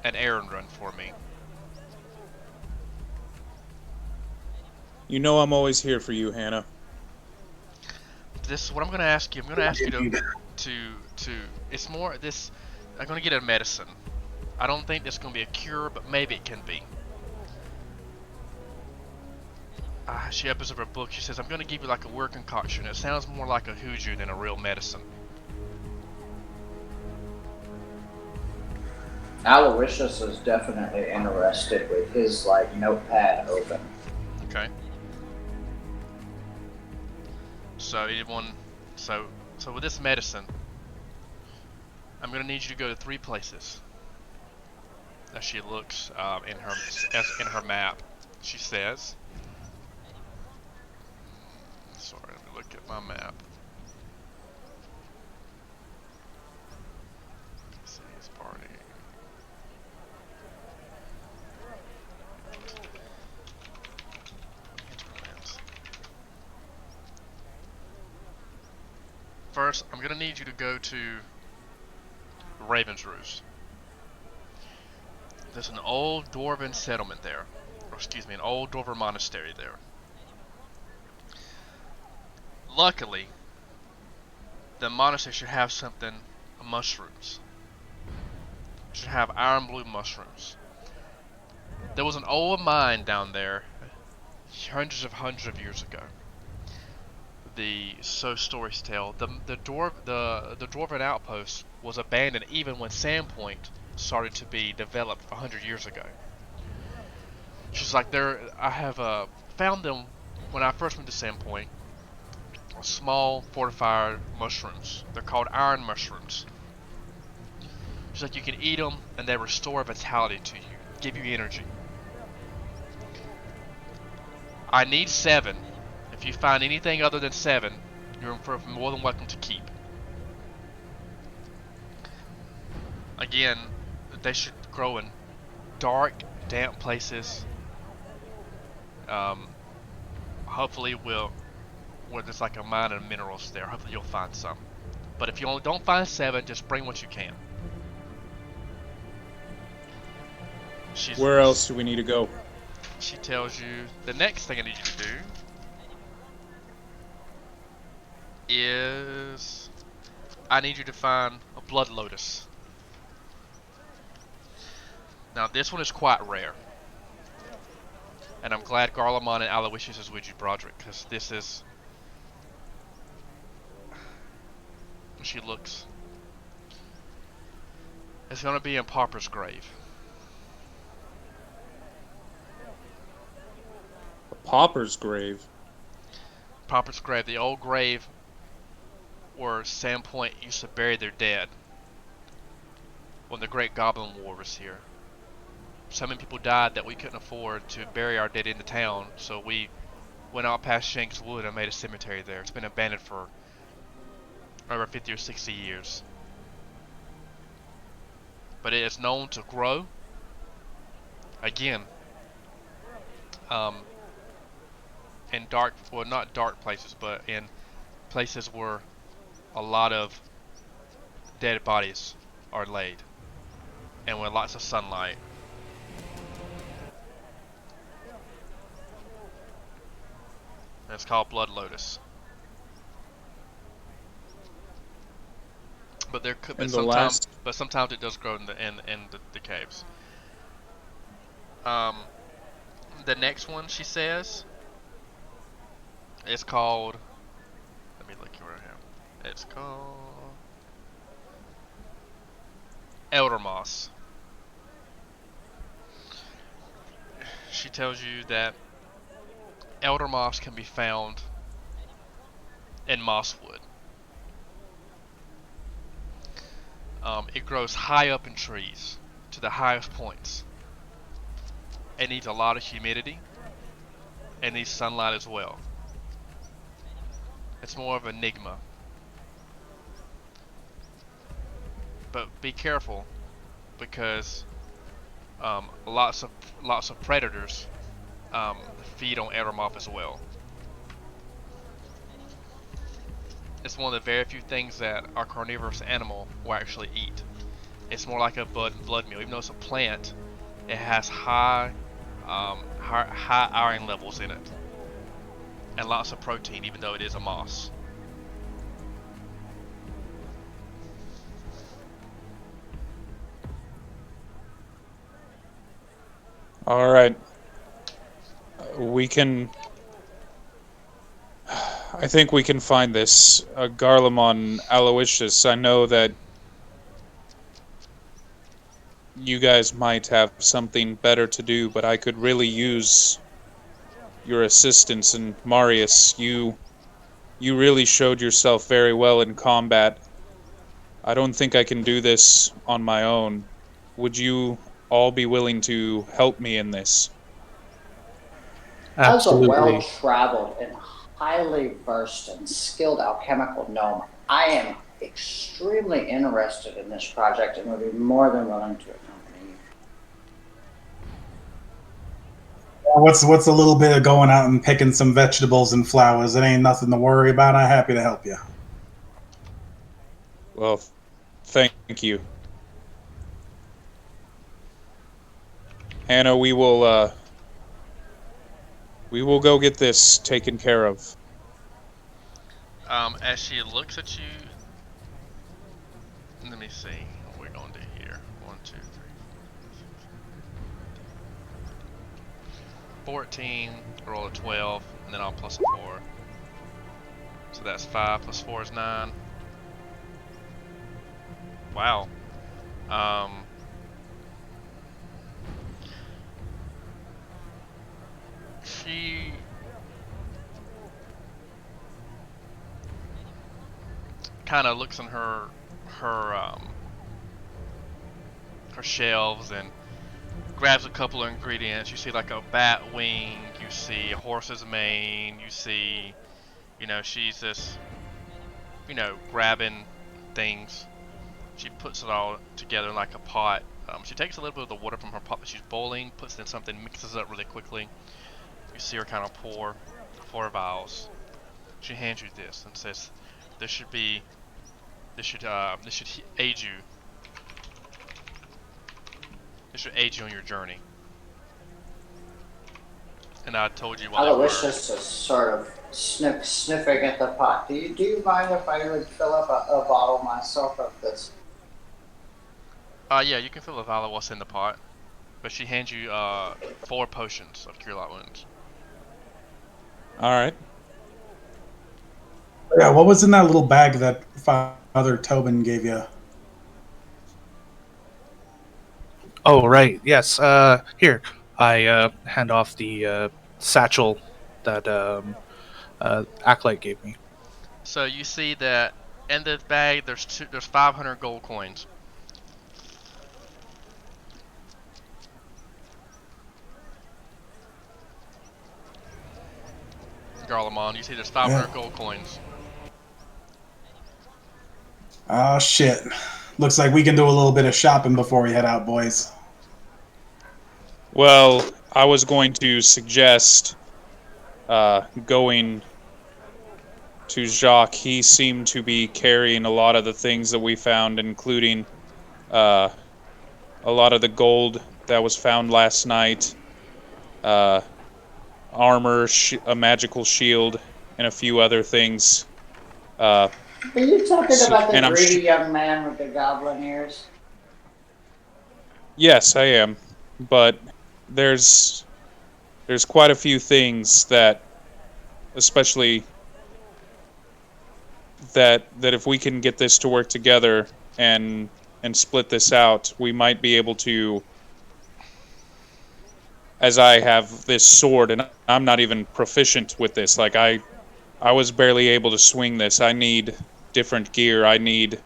an errand run for me?" You know I'm always here for you, Hannah. This is what I'm going to ask you. I'm going to ask you to it's more this, I'm going to get a medicine. I don't think this is going to be a cure, but maybe it can be. She opens up her book. She says, "I'm going to give you like a weird concoction. It sounds more like a hoodoo than a real medicine." Aloysius is definitely interested with his like notepad open. Okay. So so with this medicine, I'm gonna need you to go to 3 places. As she looks in her map, she says, "Sorry, let me look at my map." Let's see his party. Hinterlands. First, I'm gonna need you to go to Raven's Roost. There's an old dwarven settlement there, or excuse me, an old dwarven monastery there. Luckily, the monastery should have something, mushrooms. It should have iron blue mushrooms. There was an old mine down there, hundreds of years ago. So stories tell, the dwarven outpost was abandoned even when Sandpoint started to be developed 100 years ago. She's like, I have found them when I first went to Sandpoint. Small fortified mushrooms. They're called iron mushrooms. She's like, you can eat them and they restore vitality to you, give you energy. I need 7. If you find anything other than 7, you're more than welcome to keep. Again, they should grow in dark, damp places. Hopefully where there's like a mine of minerals there, hopefully you'll find some. But if you don't find 7, just bring what you can. Where else do we need to go? She tells you the next thing I need you to do is I need you to find a blood lotus. Now this one is quite rare, and I'm glad Garlemon and Aloysius is with you, Broderick, because this is. She looks. It's gonna be in Pauper's grave. A pauper's grave. Pauper's grave, the old grave where Sandpoint used to bury their dead when the Great Goblin War was here. So many people died that we couldn't afford to bury our dead in the town, so we went out past Shanks Wood and made a cemetery there. It's been abandoned for over 50 or 60 years. But it is known to grow, again, in dark, well not dark places, but in places where a lot of dead bodies are laid, and with lots of sunlight. And it's called Blood Lotus. But there could, but sometimes it does grow in the caves. The next one she says, it's called. Let me look here right here. It's called Elder Moss. She tells you that elder moss can be found in mosswood. It grows high up in trees, to the highest points. It needs a lot of humidity, and needs sunlight as well. It's more of an enigma. But be careful, because lots of predators feed on elder moss as well. It's one of the very few things that our carnivorous animal will actually eat. It's more like a blood meal. Even though it's a plant, it has high iron levels in it, and lots of protein, even though it is a moss. All right. We can. I think we can find this. Garlemon Aloysius, I know that you guys might have something better to do, but I could really use your assistance. And Marius, you really showed yourself very well in combat. I don't think I can do this on my own. Would you all be willing to help me in this? Absolutely. As a well-traveled and highly versed and skilled alchemical gnome, I am extremely interested in this project and would be more than willing to accompany you. What's a little bit of going out and picking some vegetables and flowers? It ain't nothing to worry about. I'm happy to help you. Well, thank you. Hannah, we will go get this taken care of. As she looks at you, let me see what we're gonna do here. 1, 2, 3, 4, 14, roll a 12, and then I'll plus a 4. So that's 5 plus 4 is 9. Wow. She kind of looks in her shelves and grabs a couple of ingredients. You see like a bat wing, you see a horse's mane, you see, she's just, grabbing things. She puts it all together in like a pot. She takes a little bit of the water from her pot that she's boiling, puts it in something, mixes it up really quickly. You see her kind of pour 4 vials. She hands you this and says, this should aid you. This should aid you on your journey. And I told you what they Aloysius is sort of sniffing at the pot. Do you mind if I would fill up a bottle myself of this? Yeah, you can fill a vial of what's in the pot. But she hands you 4 potions of Cure Light Wounds. Alright. Yeah, what was in that little bag that Father Tobin gave you? Oh, right. Yes. Here, I hand off the satchel that Acolyte gave me. So you see that in this bag there's 500 gold coins. Garlemond, you see there's 500 gold coins. Oh shit. Looks like we can do a little bit of shopping before we head out, boys. Well, I was going to suggest going to Jacques. He seemed to be carrying a lot of the things that we found, including a lot of the gold that was found last night, armor, a magical shield, and a few other things. Are you talking about the and greedy young man with the goblin ears? Yes, I am. But there's quite a few things that, especially that if we can get this to work together and split this out, we might be able to. As I have this sword, and I'm not even proficient with this. Like I was barely able to swing this. I need different gear. I need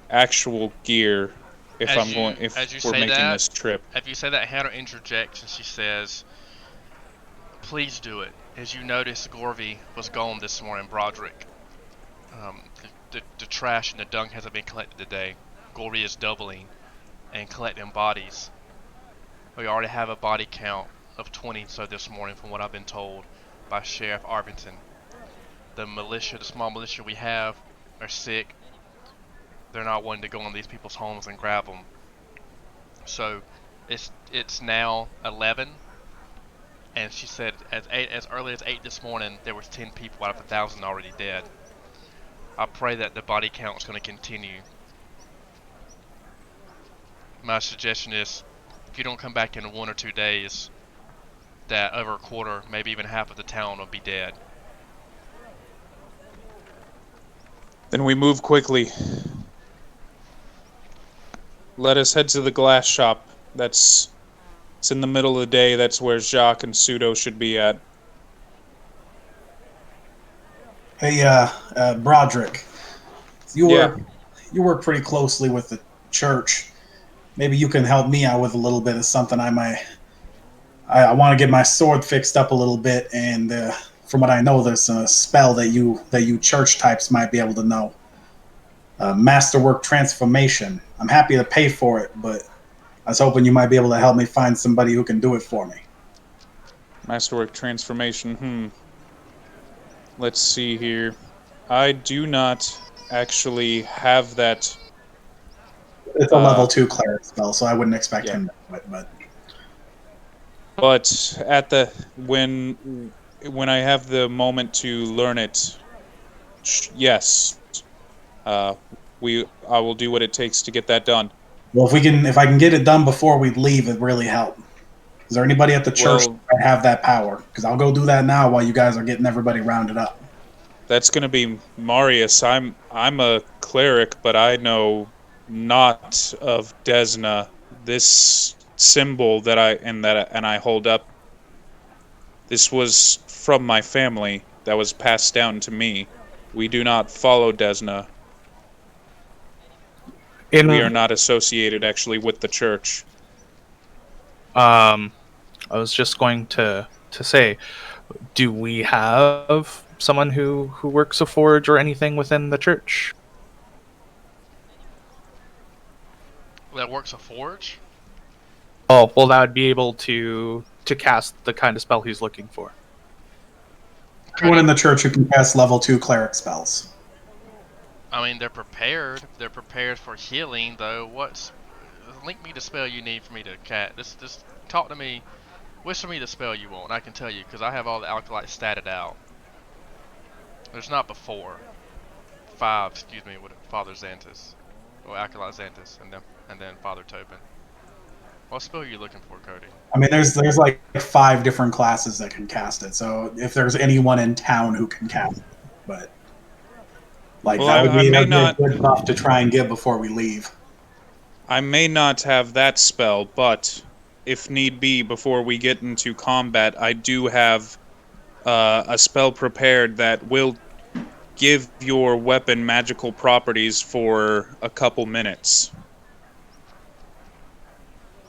actual gear if we're making this trip. If you say that, Hannah interjects and she says, "Please do it." As you notice, Gorvy was gone this morning. Broderick. The trash and the dung hasn't been collected today. Gorvy is doubling and collecting bodies. We already have a body count of 20 so this morning from what I've been told by Sheriff Arvington. The small militia we have are sick. They're not wanting to go in these people's homes and grab them. So it's now 11, and she said as early as 8 this morning there was 10 people out of 1,000 already dead. I pray that the body count is going to continue. My suggestion is, if you don't come back in 1 or 2 days, that over a quarter, maybe even half of the town will be dead. Then we move quickly. Let us head to the glass shop. It's in the middle of the day. That's where Jacques and Pseudo should be at. Hey, Broderick, you work pretty closely with the church. Maybe you can help me out with a little bit of something. I want to get my sword fixed up a little bit, and from what I know, there's a spell that you church types might be able to know. Masterwork transformation. I'm happy to pay for it, but I was hoping you might be able to help me find somebody who can do it for me. Masterwork transformation. Let's see here. I do not actually have that. It's a level 2 cleric spell, so I wouldn't expect him to do it. But at when I have the moment to learn it, yes, I will do what it takes to get that done. Well, if I can get it done before we leave, it'd really help. Is there anybody at the church that have that power? Because I'll go do that now while you guys are getting everybody rounded up. That's going to be Marius. I'm a cleric, but I know not of Desna. This symbol that I hold up. This was from my family. That was passed down to me. We do not follow Desna. We are not associated actually with the church. I was just going to say, do we have someone who works a forge or anything within the church? That works a forge? Oh, well, that would be able to cast the kind of spell he's looking for. Anyone in the church who can cast level 2 cleric spells. I mean, they're prepared. They're prepared for healing, though. link me the spell you need for me to cat. Just talk to me. Whisper me the spell you want. I can tell you because I have all the alkalites statted out. There's not before 5. Excuse me, with Father Xantus, or Acolyte Xantus, and then Father Tobin. What spell are you looking for, Cody? I mean, there's like 5 different classes that can cast it. So if there's anyone in town who can cast it, but like Well, that would I be may a not. good buff to try and get before we leave. I may not have that spell, but if need be, before we get into combat, I do have a spell prepared that will give your weapon magical properties for a couple minutes.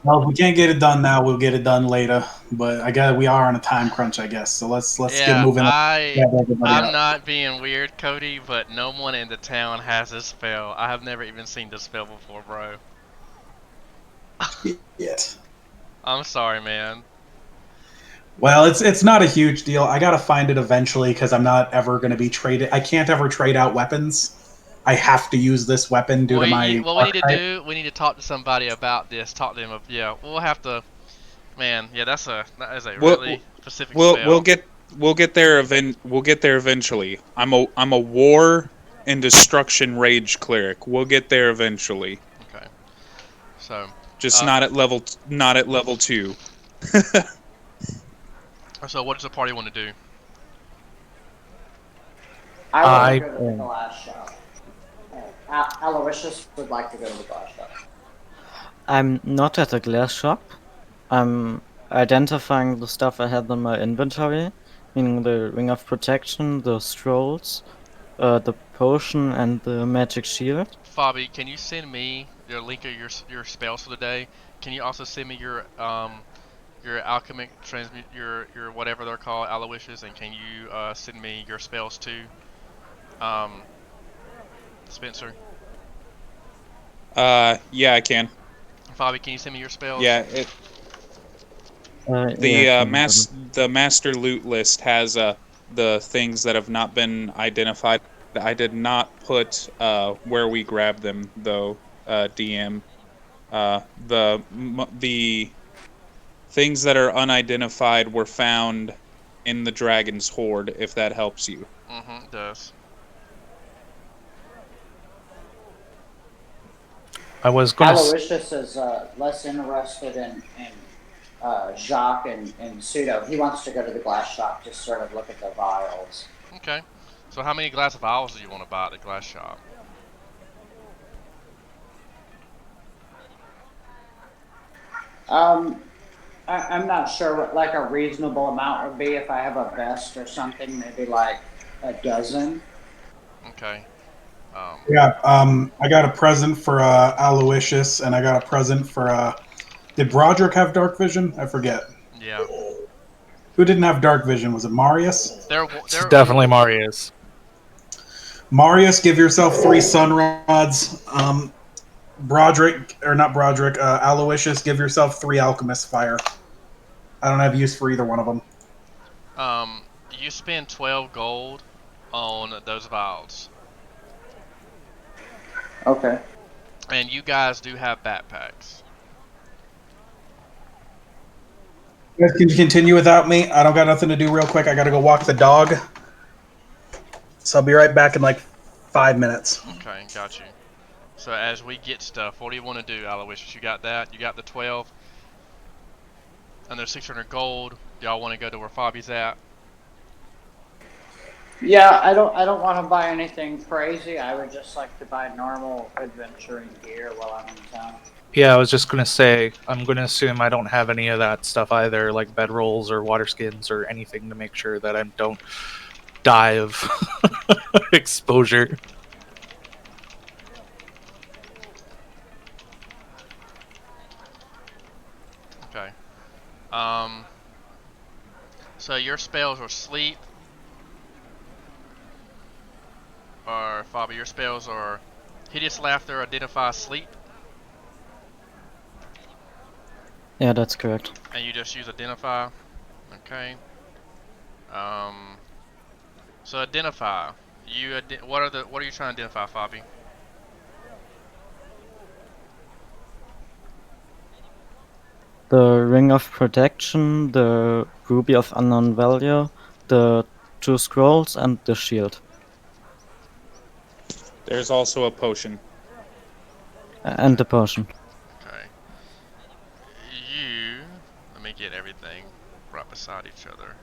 Well, if we can't get it done now, we'll get it done later. But I guess we are on a time crunch, I guess. So let's get Yeah, moving. I'm not being weird, Cody, but no one in the town has this spell. I have never even seen this spell before, bro. Yet. I'm sorry, man. Well, it's not a huge deal. I gotta find it eventually because I'm not ever gonna be traded. I can't ever trade out weapons. I have to use this weapon due to my. What we need to do, we need to talk to somebody about this. Talk to them. Yeah, we'll have to. Man, yeah, that is a really specific spell. We'll get there eventually. I'm a war and destruction rage cleric. We'll get there eventually. Okay. So. Just not at level 2. So what does the party want to do? I want to go to the glass shop. Aloysius would like to go to the glass shop. I'm not at the glass shop. I'm identifying the stuff I have in my inventory, meaning the Ring of Protection, the scrolls, the potion, and the magic shield. Fabi, can you send me your link of your spells for the day? Can you also send me your alchemic transmute your whatever they're called, Aloysius, and can you send me your spells too, Spencer? Yeah, I can. Fabi, can you send me your spells? Yeah, Yeah, the master loot list has the things that have not been identified. I did not put where we grabbed them though, DM. The things that are unidentified were found in the dragon's hoard. If that helps you. It does. I was going to. Aloysius is less interested in Jacques and Pseudo. He wants to go to the glass shop to sort of look at the vials. Okay. So how many glass of vials do you want to buy at the glass shop? I'm not sure what like a reasonable amount would be if I have a vest or something. Maybe like a dozen. Okay. Yeah. I got a present for Aloysius, and I got a present for. Did Broderick have dark vision? I forget. Yeah. Who didn't have dark vision? Was it Marius? It's definitely Marius. Marius, give yourself 3 sun rods. Broderick, or not Broderick, Aloysius, give yourself 3 alchemist fire. I don't have use for either one of them. You spend 12 gold on those vials. Okay. And you guys do have backpacks. You guys can continue without me. I don't got nothing to do real quick. I got to go walk the dog. So I'll be right back in like 5 minutes. Okay, got you. So as we get stuff, what do you want to do, Aloysius? You got that? You got the 12? And there's 600 gold. Y'all want to go to where Fabi's at? Yeah, I don't want to buy anything crazy. I would just like to buy normal adventuring gear while I'm in town. Yeah, I was just going to say, I'm going to assume I don't have any of that stuff either, like bedrolls or water skins or anything to make sure that I don't die of exposure. Okay. So your spells are sleep, or Fabi, your spells are hideous laughter, identify, sleep. Yeah, that's correct. And you just use identify. Okay. So identify. What are you trying to identify, Fabi? the Ring of Protection, the Ruby of Unknown Value, the 2 scrolls, and the shield. There's also a potion. And the potion. Okay. Let me get everything right beside each other.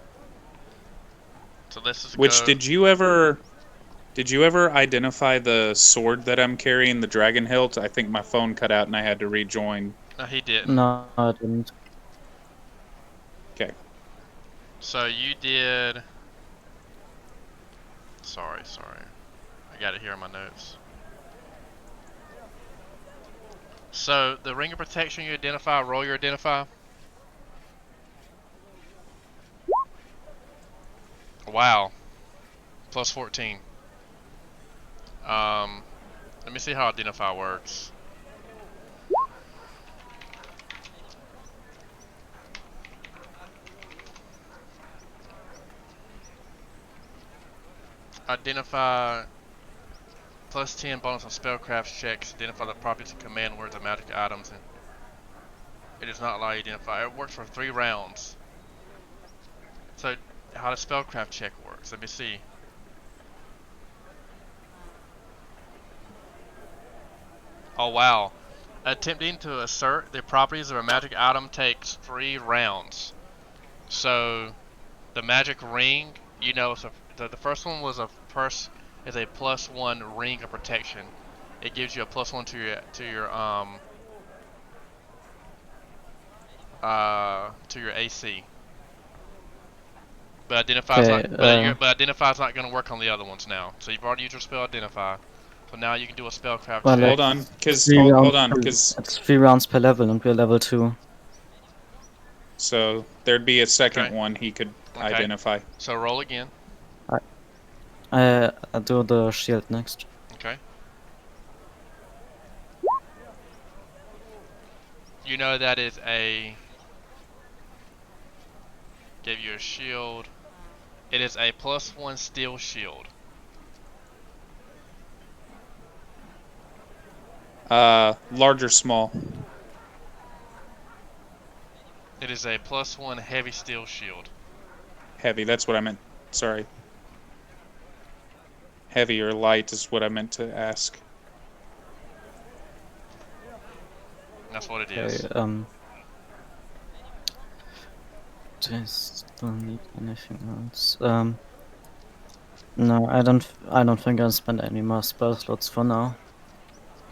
So let's just Which go. did you ever identify the sword that I'm carrying, the dragon hilt? I think my phone cut out and I had to rejoin. No, he didn't. No, I didn't. Okay. So you did. Sorry. I got it here in my notes. So the ring of protection you identify, roll your identify. Wow. Plus 14. Let me see how identify works. Identify plus 10 bonus on spellcraft checks. Identify the properties of command words of magic items, and it does not allow you to identify. It works for 3 rounds. So how does spellcraft check works? Let me see. Oh wow. Attempting to assert the properties of a magic item takes 3 rounds. So the magic ring, you know, so the first one was a +1 ring of protection. It gives you a +1 to your AC. But identify's Okay, not, but identify's not going to work on the other ones now. So you've already used your spell identify. So now you can do a spellcraft Well, check. Hold on, because it's 3 rounds per level, and we're level 2. so there'd be a second Okay. one he could Okay. identify. So roll again. I do the shield next. Okay. You know that is a... Give you a shield. It is a +1 steel shield. Large or small? It is a +1 heavy steel shield. Heavy, that's what I meant. Sorry. Heavy or light is what I meant to ask. That's what it Okay, is. Just don't need anything else. No, I don't think I'll spend any more spell slots for now.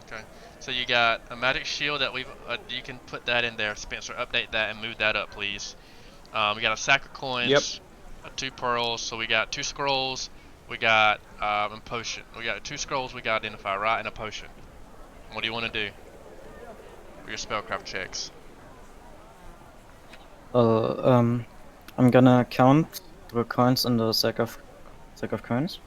Okay. So you got a magic shield that we've. You can put that in there, Spencer. Update that and move that up, please. We got a sack of coins. Yep. 2 pearls. So we got 2 scrolls. We got a potion. We got 2 scrolls. We got identify, right, and a potion. What do you want to do for your spellcraft checks? I'm gonna count the coins in the sack of coins.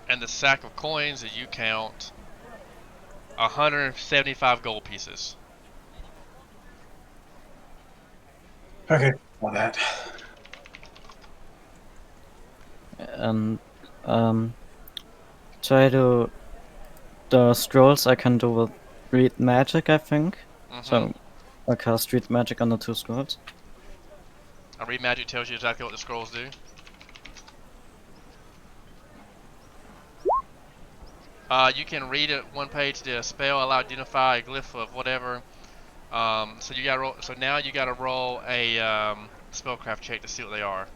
And the sack of coins that you count 175 gold pieces. Okay, all that. And try to the scrolls I can do with read magic, I think. So I cast read magic on the 2 scrolls. And read magic tells you exactly what the scrolls do. You can read it one page. The spell allow identify a glyph of whatever. So you got roll. So now you got to roll a spellcraft check to see what they are.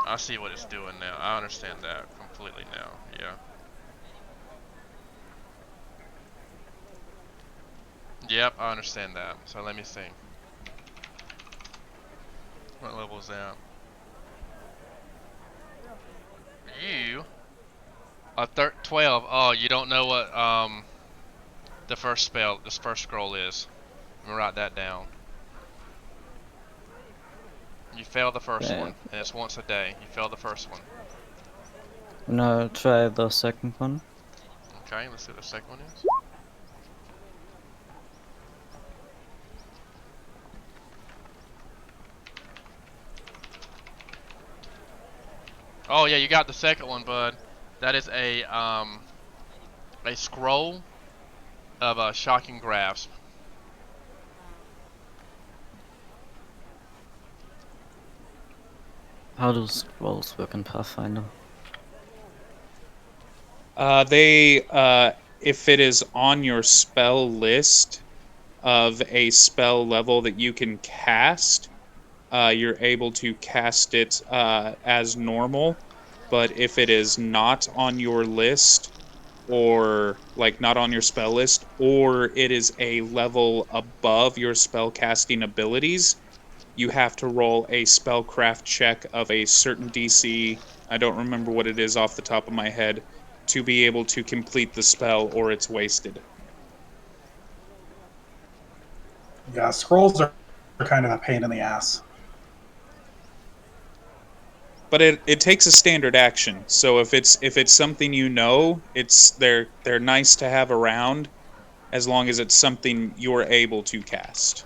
I see what it's doing now. I understand that completely now. Yeah. Yep, I understand that. So let me see. What level is that? You are 12. Oh, you don't know what the first spell, this first scroll is. Let me write that down. You fail the first one, and it's once a day. You fail the first one. Now try the second one. Okay, let's see what the second one is. Oh yeah, you got the second one, bud. That is a scroll of a shocking grasp. How do scrolls work in Pathfinder? If it is on your spell list of a spell level that you can cast, you're able to cast it as normal. But if it is not on your list, or like not on your spell list, or it is a level above your spell casting abilities, you have to roll a spellcraft check of a certain DC. I don't remember what it is off the top of my head, to be able to complete the spell, or it's wasted. Yeah, scrolls are kind of a pain in the ass. But it takes a standard action. So if it's something you know, they're nice to have around, as long as it's something you're able to cast.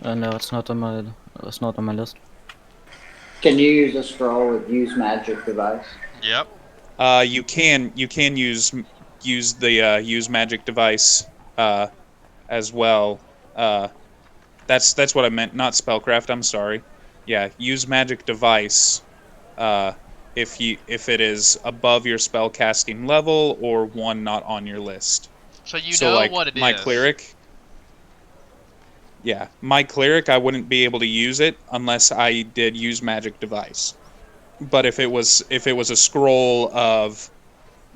No, it's not on my list. Can you use a scroll with use magic device? Yep. You can use the use magic device as well. That's what I meant, not spellcraft. I'm sorry. Yeah, use magic device. If it is above your spell casting level or one not on your list. So you So know like what it my is. cleric. Yeah, my cleric, I wouldn't be able to use it unless I did use magic device. But if it was a scroll of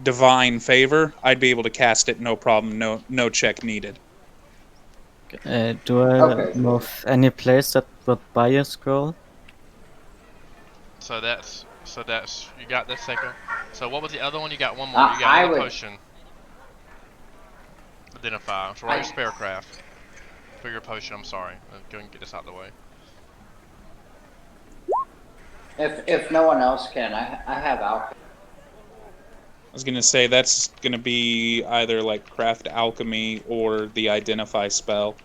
divine favor, I'd be able to cast it, no problem, no check needed. Do I Okay, know cool. of any place that would buy a scroll? So that's you got this second. So what was the other one? You got one more. You got I another would. potion. Identify. So roll your I, spellcraft for your potion. I'm sorry. Go and get this out of the way. if no one else can, I have alchemy. I was gonna say that's gonna be either like craft alchemy or the identify spell.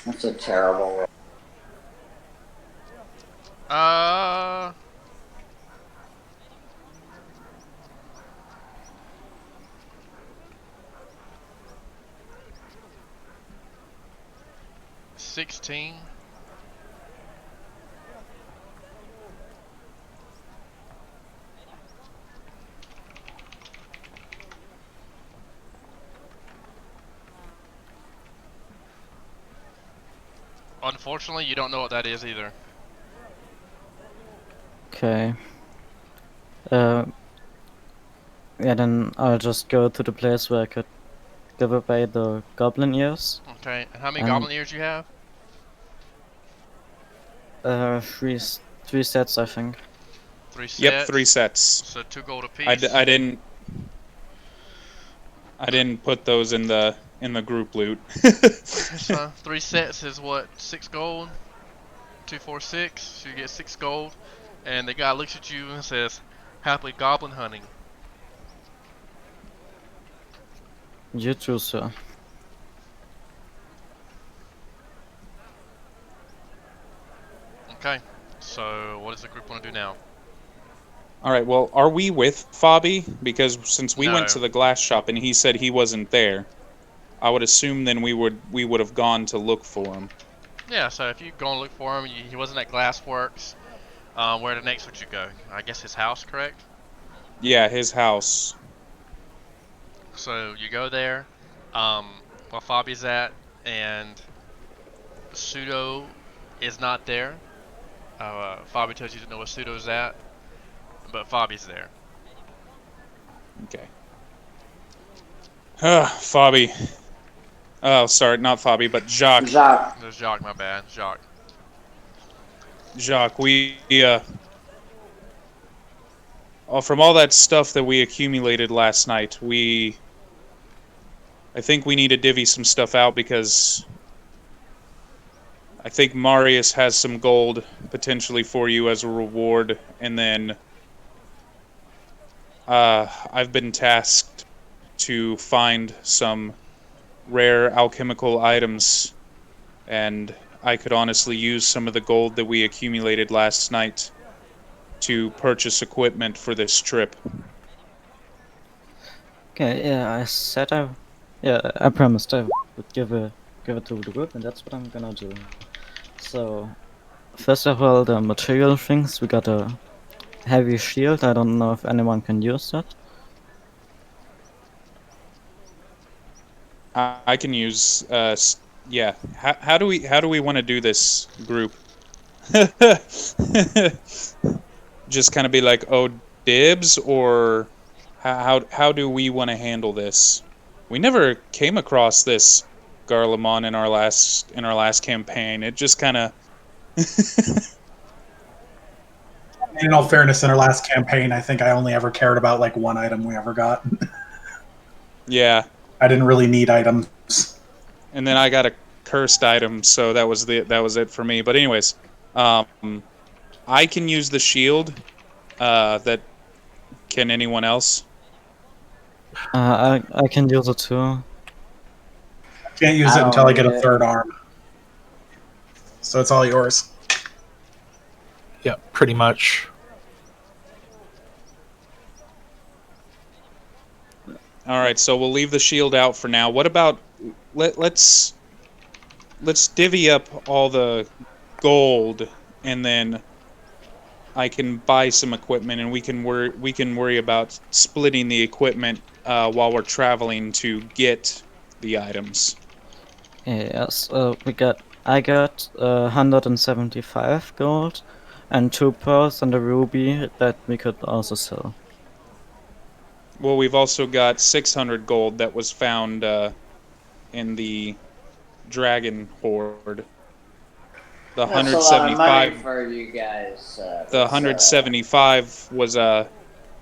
That's a terrible roll. Uh. $16. Unfortunately, you don't know what that is either. Okay. Yeah, then I'll just go to the place where I could give away the goblin ears. Okay. And how many And goblin ears you have? three sets, I think. 3 sets. Yep, 3 sets. So 2 gold apiece. I didn't put those in the group loot. So 3 sets is what? 6 gold. 2, 4, 6. So you get 6 gold. And the guy looks at you and says, "Happy goblin hunting." You too, sir. Okay. So what does the group want to do now? All right. Well, are we with Fabi? Because since we went No. to the glass shop and he said he wasn't there, I would assume then we would have gone to look for him. Yeah. So if you go and look for him, he wasn't at Glassworks. Where the next would you go? I guess his house, correct? Yeah, his house. So you go there, where Fabi's at, and Pseudo is not there. Fabi tells you to know where Pseudo's at, but Fabi's there. Okay. Fabi. Oh, sorry, not Fabi, but Jacques. Jacques. There's Jacques, my bad. Jacques. Jacques, from all that stuff that we accumulated last night, I think we need to divvy some stuff out because I think Marius has some gold potentially for you as a reward, and then I've been tasked to find some rare alchemical items, and I could honestly use some of the gold that we accumulated last night to purchase equipment for this trip. Okay, yeah, I promised I would give it to the group, and that's what I'm gonna do. So, first of all, the material things. We got a heavy shield. I don't know if anyone can use that. I can use. Yeah. How do we want to do this, group? Just kind of be like, oh, dibs, or how do we want to handle this? We never came across this Garlemon in our last campaign. It just kind of. In all fairness, in our last campaign, I think I only ever cared about like one item we ever got. Yeah. I didn't really need items. And then I got a cursed item, so that was it for me. But anyways, I can use the shield. That can anyone else? I can use it too. I can't use I it until don't I get need a it. third arm. So it's all yours. Yeah, pretty much. All right, so we'll leave the shield out for now. What about let's divvy up all the gold, and then I can buy some equipment, and we can worry about splitting the equipment while we're traveling to get the items. Yes, I got 175 gold and 2 pearls and a ruby that we could also sell. Well, we've also got 600 gold that was found in the dragon horde. The That's a lot of money 175 for you guys. the 175 was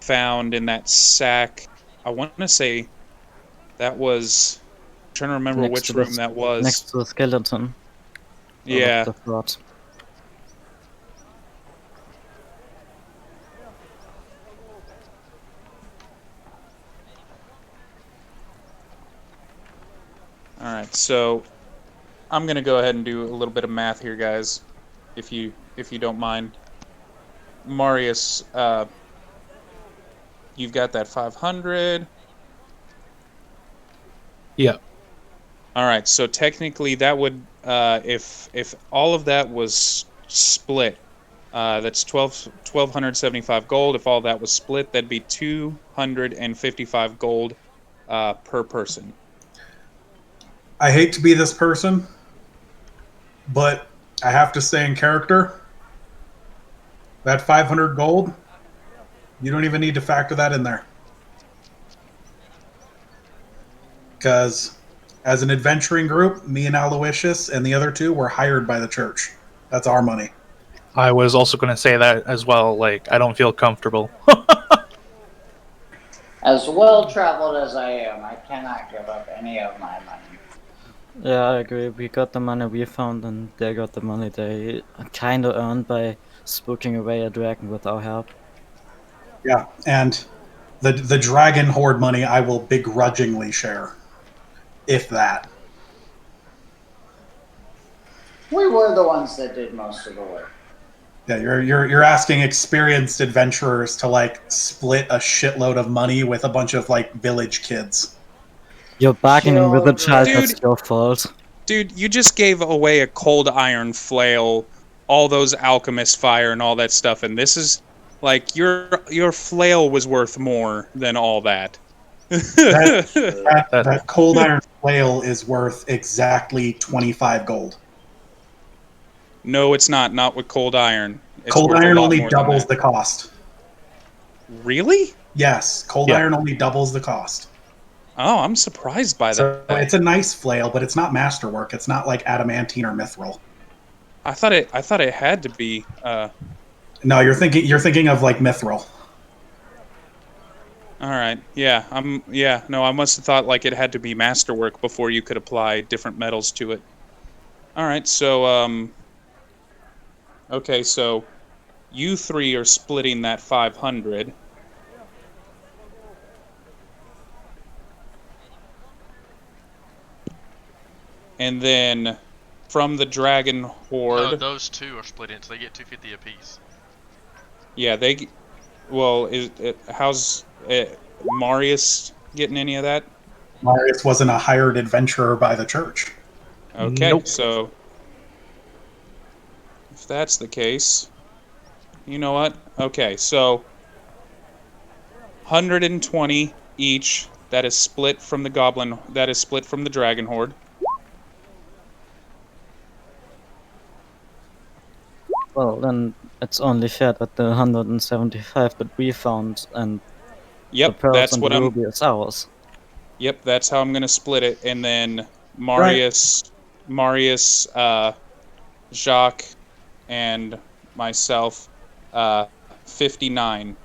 found in that sack. I want to say that was. I'm trying to remember Next which to room that was. Next to the skeleton. Yeah. Of the fort. All right, so I'm gonna go ahead and do a little bit of math here, guys, if you don't mind. Marius, you've got that 500. Yeah. All right, so technically that would, if all of that was split, that's 1,275 gold. If all that was split, that'd be 255 gold per person. I hate to be this person, but I have to stay in character. That 500 gold, you don't even need to factor that in there. Because as an adventuring group, me and Aloysius and the other two were hired by the church. That's our money. I was also going to say that as well. Like, I don't feel comfortable. As well traveled as I am, I cannot give up any of my money. Yeah, I agree. We got the money we found, and they got the money they kind of earned by spooking away a dragon with our help. Yeah, and the dragon horde money I will begrudgingly share, if that. We were the ones that did most of the work. Yeah, you're asking experienced adventurers to like split a shitload of money with a bunch of like village kids. You're bargaining with a child, Dude. that's your fault. Dude, you just gave away a cold iron flail, all those alchemist fire and all that stuff, and this is like your flail was worth more than all that. That cold iron flail is worth exactly 25 gold. No, it's not. Not with cold iron. It's Cold worth a iron lot only more than doubles that. the cost. Really? Yes, cold iron only doubles the cost. Oh, I'm surprised by So that. it's a nice flail, but it's not masterwork. It's not like adamantine or mithril. I thought it had to be. No, you're thinking of like mithril. All right. Yeah. No, I must have thought like it had to be masterwork before you could apply different metals to it. All right. So okay. So you three are splitting that 500. And then from the dragon horde. No, those two are split in, so they get 250 apiece. Yeah, they. Well, how's Marius getting any of that? Marius wasn't a hired adventurer by the church. Okay, Nope. so if that's the case, you know what? Okay, so 120 each. That is split from the goblin. That is split from the dragon horde. Well, then it's only fair that the 175 that we found and the Yep, pearls that's and what the I'm. ruby is ours. Yep, that's how I'm gonna split it, and then Right. Marius, Jacques, and myself, 59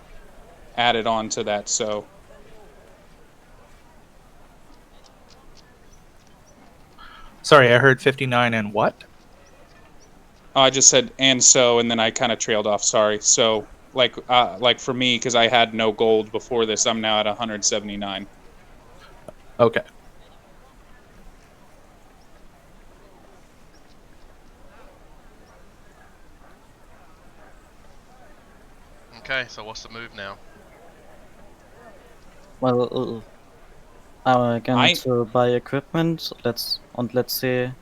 added on to that. So Sorry, I heard 59 and what? I just said and then I kind of trailed off. Sorry. So like for me, because I had no gold before this, I'm now at 179. Okay. Okay, so what's the move now? Well, I'm going to buy equipment. Let's say. I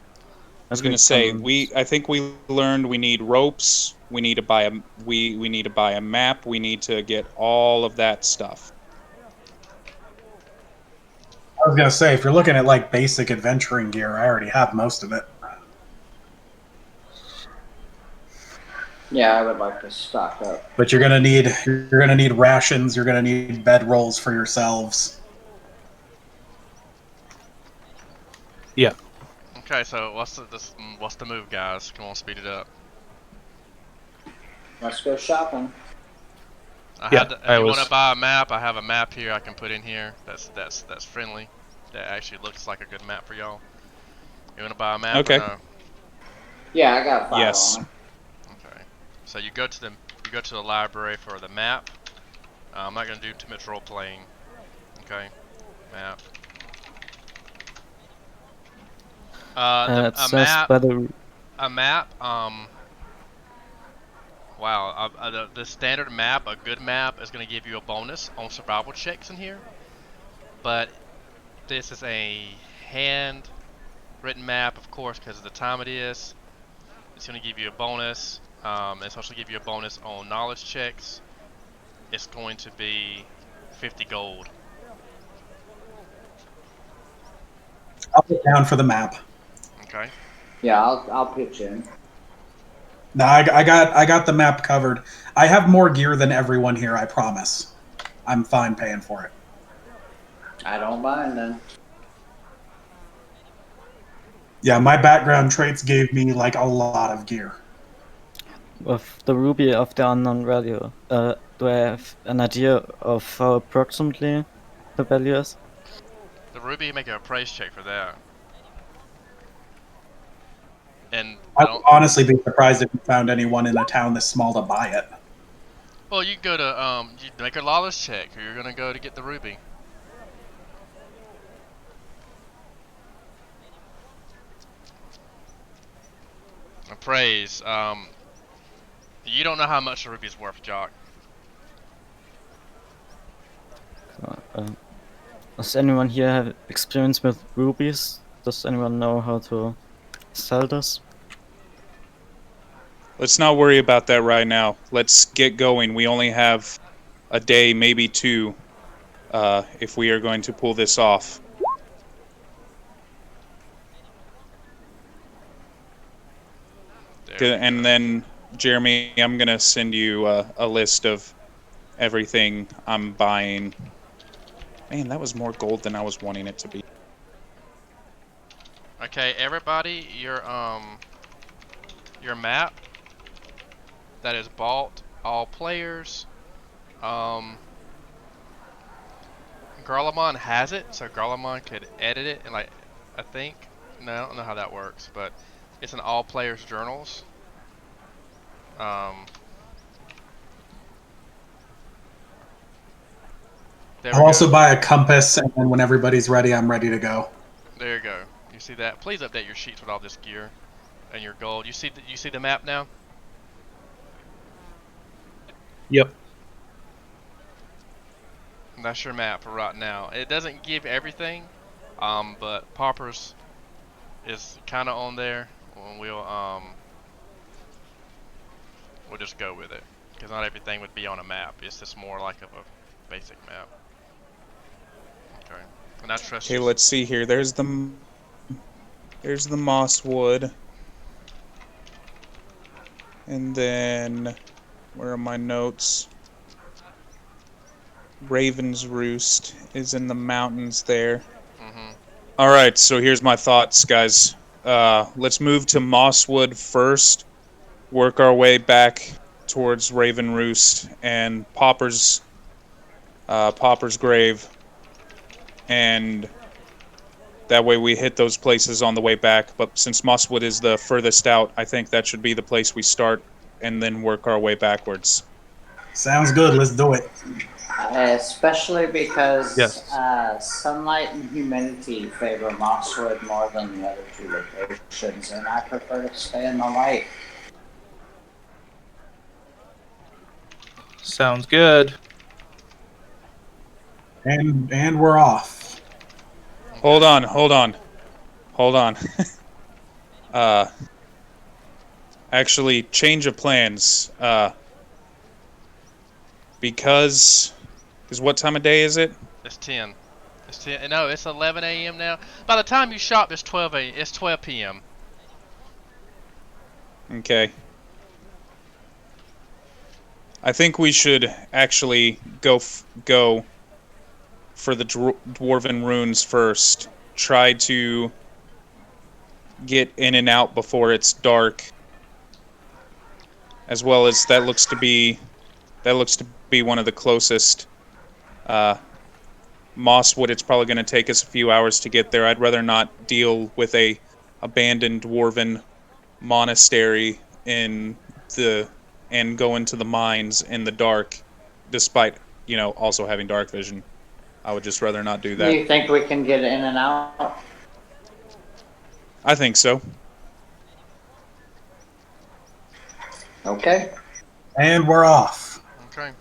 was gonna say I think we learned we need ropes. We need to buy we need to buy a map. We need to get all of that stuff. I was gonna say, if you're looking at like basic adventuring gear, I already have most of it. Yeah, I would like to stock up. But you're gonna need rations. You're gonna need bedrolls for yourselves. Yeah. Okay, so what's the move, guys? Come on, speed it up. Let's go shopping. If I you was- want to buy a map, I have a map here I can put in here. That's friendly. That actually looks like a good map for y'all. You want to buy a map? Okay. Or no? Yeah, I got 5 Yes. on it. Okay. So you go to the library for the map. I'm not gonna do too much role playing. Okay. Map. It says by the A map. Wow. The standard map, a good map, is gonna give you a bonus on survival checks in here. But this is a hand-written map, of course, because of the time it is. It's gonna give you a bonus. It's also give you a bonus on knowledge checks. It's going to be 50 gold. I'll put down for the map. Okay. Yeah, I'll pitch in. No, I got the map covered. I have more gear than everyone here. I promise. I'm fine paying for it. I don't mind then. Yeah, my background traits gave me like a lot of gear. with the ruby of the unknown value. Do I have an idea of how approximately the value is? The ruby, make a price check for that. And I would honestly be surprised if you found anyone in a town this small to buy it. well, you go to you make a lawless check. Or you're gonna go to get the ruby. Appraise. You don't know how much the ruby's worth, Jock. Does anyone here have experience with rubies? Does anyone know how to sell this? Let's not worry about that right now. Let's get going. We only have a day, maybe 2, if we are going to pull this off. And then, Jeremy, I'm going to send you a list of everything I'm buying. Man, that was more gold than I was wanting it to be. Okay, everybody, your map that is bought, all players. Garlemon has it, so Garlemon could edit it and I think. No, I don't know how that works, but it's in all players' journals. I'll also buy a compass, and then when everybody's ready, I'm ready to go. There you go. You see that? Please update your sheets with all this gear. and your gold. You see the map now? Yep. And that's your map for right now. It doesn't give everything, but Paupers is kind of on there. We'll just go with it because not everything would be on a map. It's just more like of a basic map. Okay, and I trust Okay, you. let's see here. There's the mosswood, and then where are my notes? Raven's Roost is in the mountains there. Mhm. All right, so here's my thoughts, guys. Let's move to Mosswood first. Work our way back towards Raven Roost and Popper's grave, and that way we hit those places on the way back. But since Mosswood is the furthest out, I think that should be the place we start, and then work our way backwards. Sounds good. Let's do it. Especially because Yes. sunlight and humidity favor Mosswood more than the other two locations, and I prefer to stay in the light. Sounds good. And we're off. Hold on. Actually, change of plans. Because what time of day is it? It's 10. It's 10. No, it's 11 a.m. now. By the time you shop, it's 12 a. It's 12 p.m. Okay. I think we should actually go for the dwarven runes first. Try to get in and out before it's dark. As well as that looks to be one of the closest. Mosswood, it's probably going to take us a few hours to get there. I'd rather not deal with a abandoned dwarven monastery and go into the mines in the dark, despite also having dark vision. I would just rather not do Do you that. think we can get in and out? I think so. Okay. And we're off. Okay.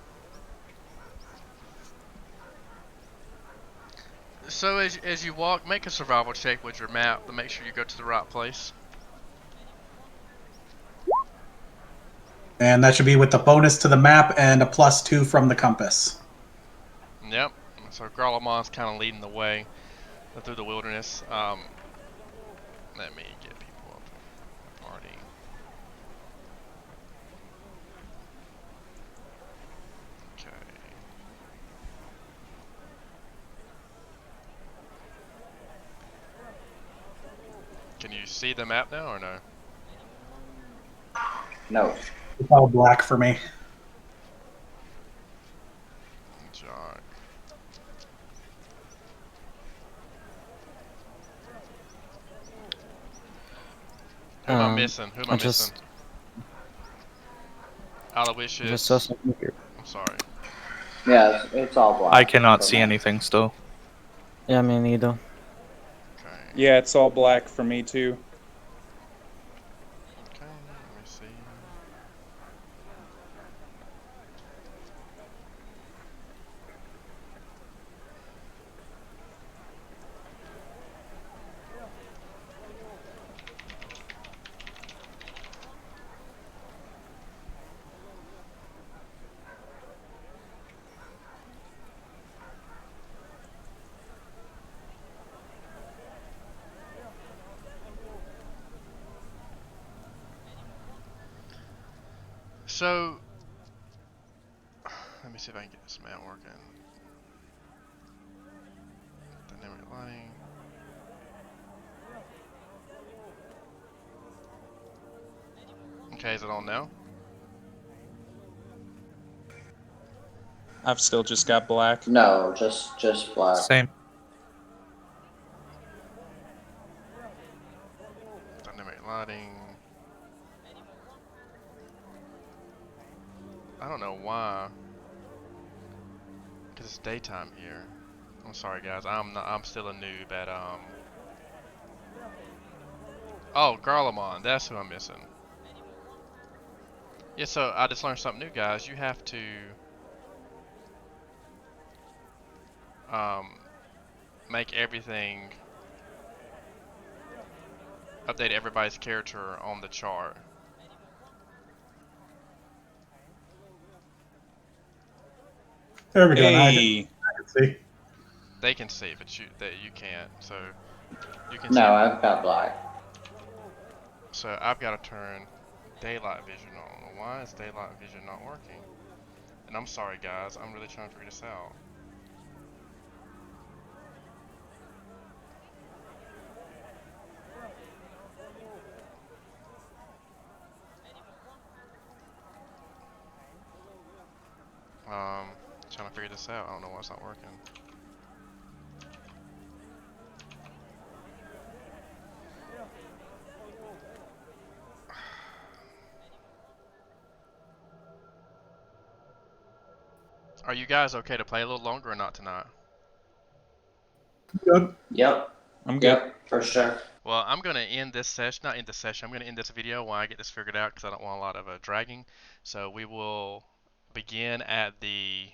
So as you walk, make a survival check with your map to make sure you go to the right place. And that should be with the bonus to the map and a +2 from the compass. Yep. So Garlemon's kind of leading the way through the wilderness. Let me get people up in the party. Okay. Can you see the map now or no? No. It's all black for me. Jock. Who am I missing? Who am I missing? Aloysius. Just saw something here. I'm sorry. Yeah, it's all black. I cannot for see me. anything still. Yeah, me neither. Okay. Yeah, it's all black for me too. Okay, let me see. So, let me see if I can get this map working. Dynamic lighting. Okay, is it on now? I've still just got black. No, just black. Same. Dynamic lighting. I don't know why. Cause it's daytime here. I'm sorry, guys. I'm still a noob at Oh, Garlemald, that's who I'm missing. Yeah, so I just learned something new, guys. You have to um, make everything, update everybody's character on the chart. There we go. Now I Hey, can see. They can see, but you can't. So you can see. No, I've got black. So I've got to turn daylight vision on. Why is daylight vision not working? And I'm sorry, guys. I'm really trying to figure this out. Trying to figure this out. I don't know why it's not working. Are you guys okay to play a little longer or not tonight? Good. Yep. I'm good. Yep, for sure. Well, I'm going to end this session, not end the session, I'm going to end this video while I get this figured out because I don't want a lot of dragging. So we will begin at the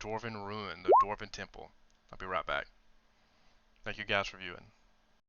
Dwarven Ruin, the Dwarven Temple. I'll be right back. Thank you guys for viewing.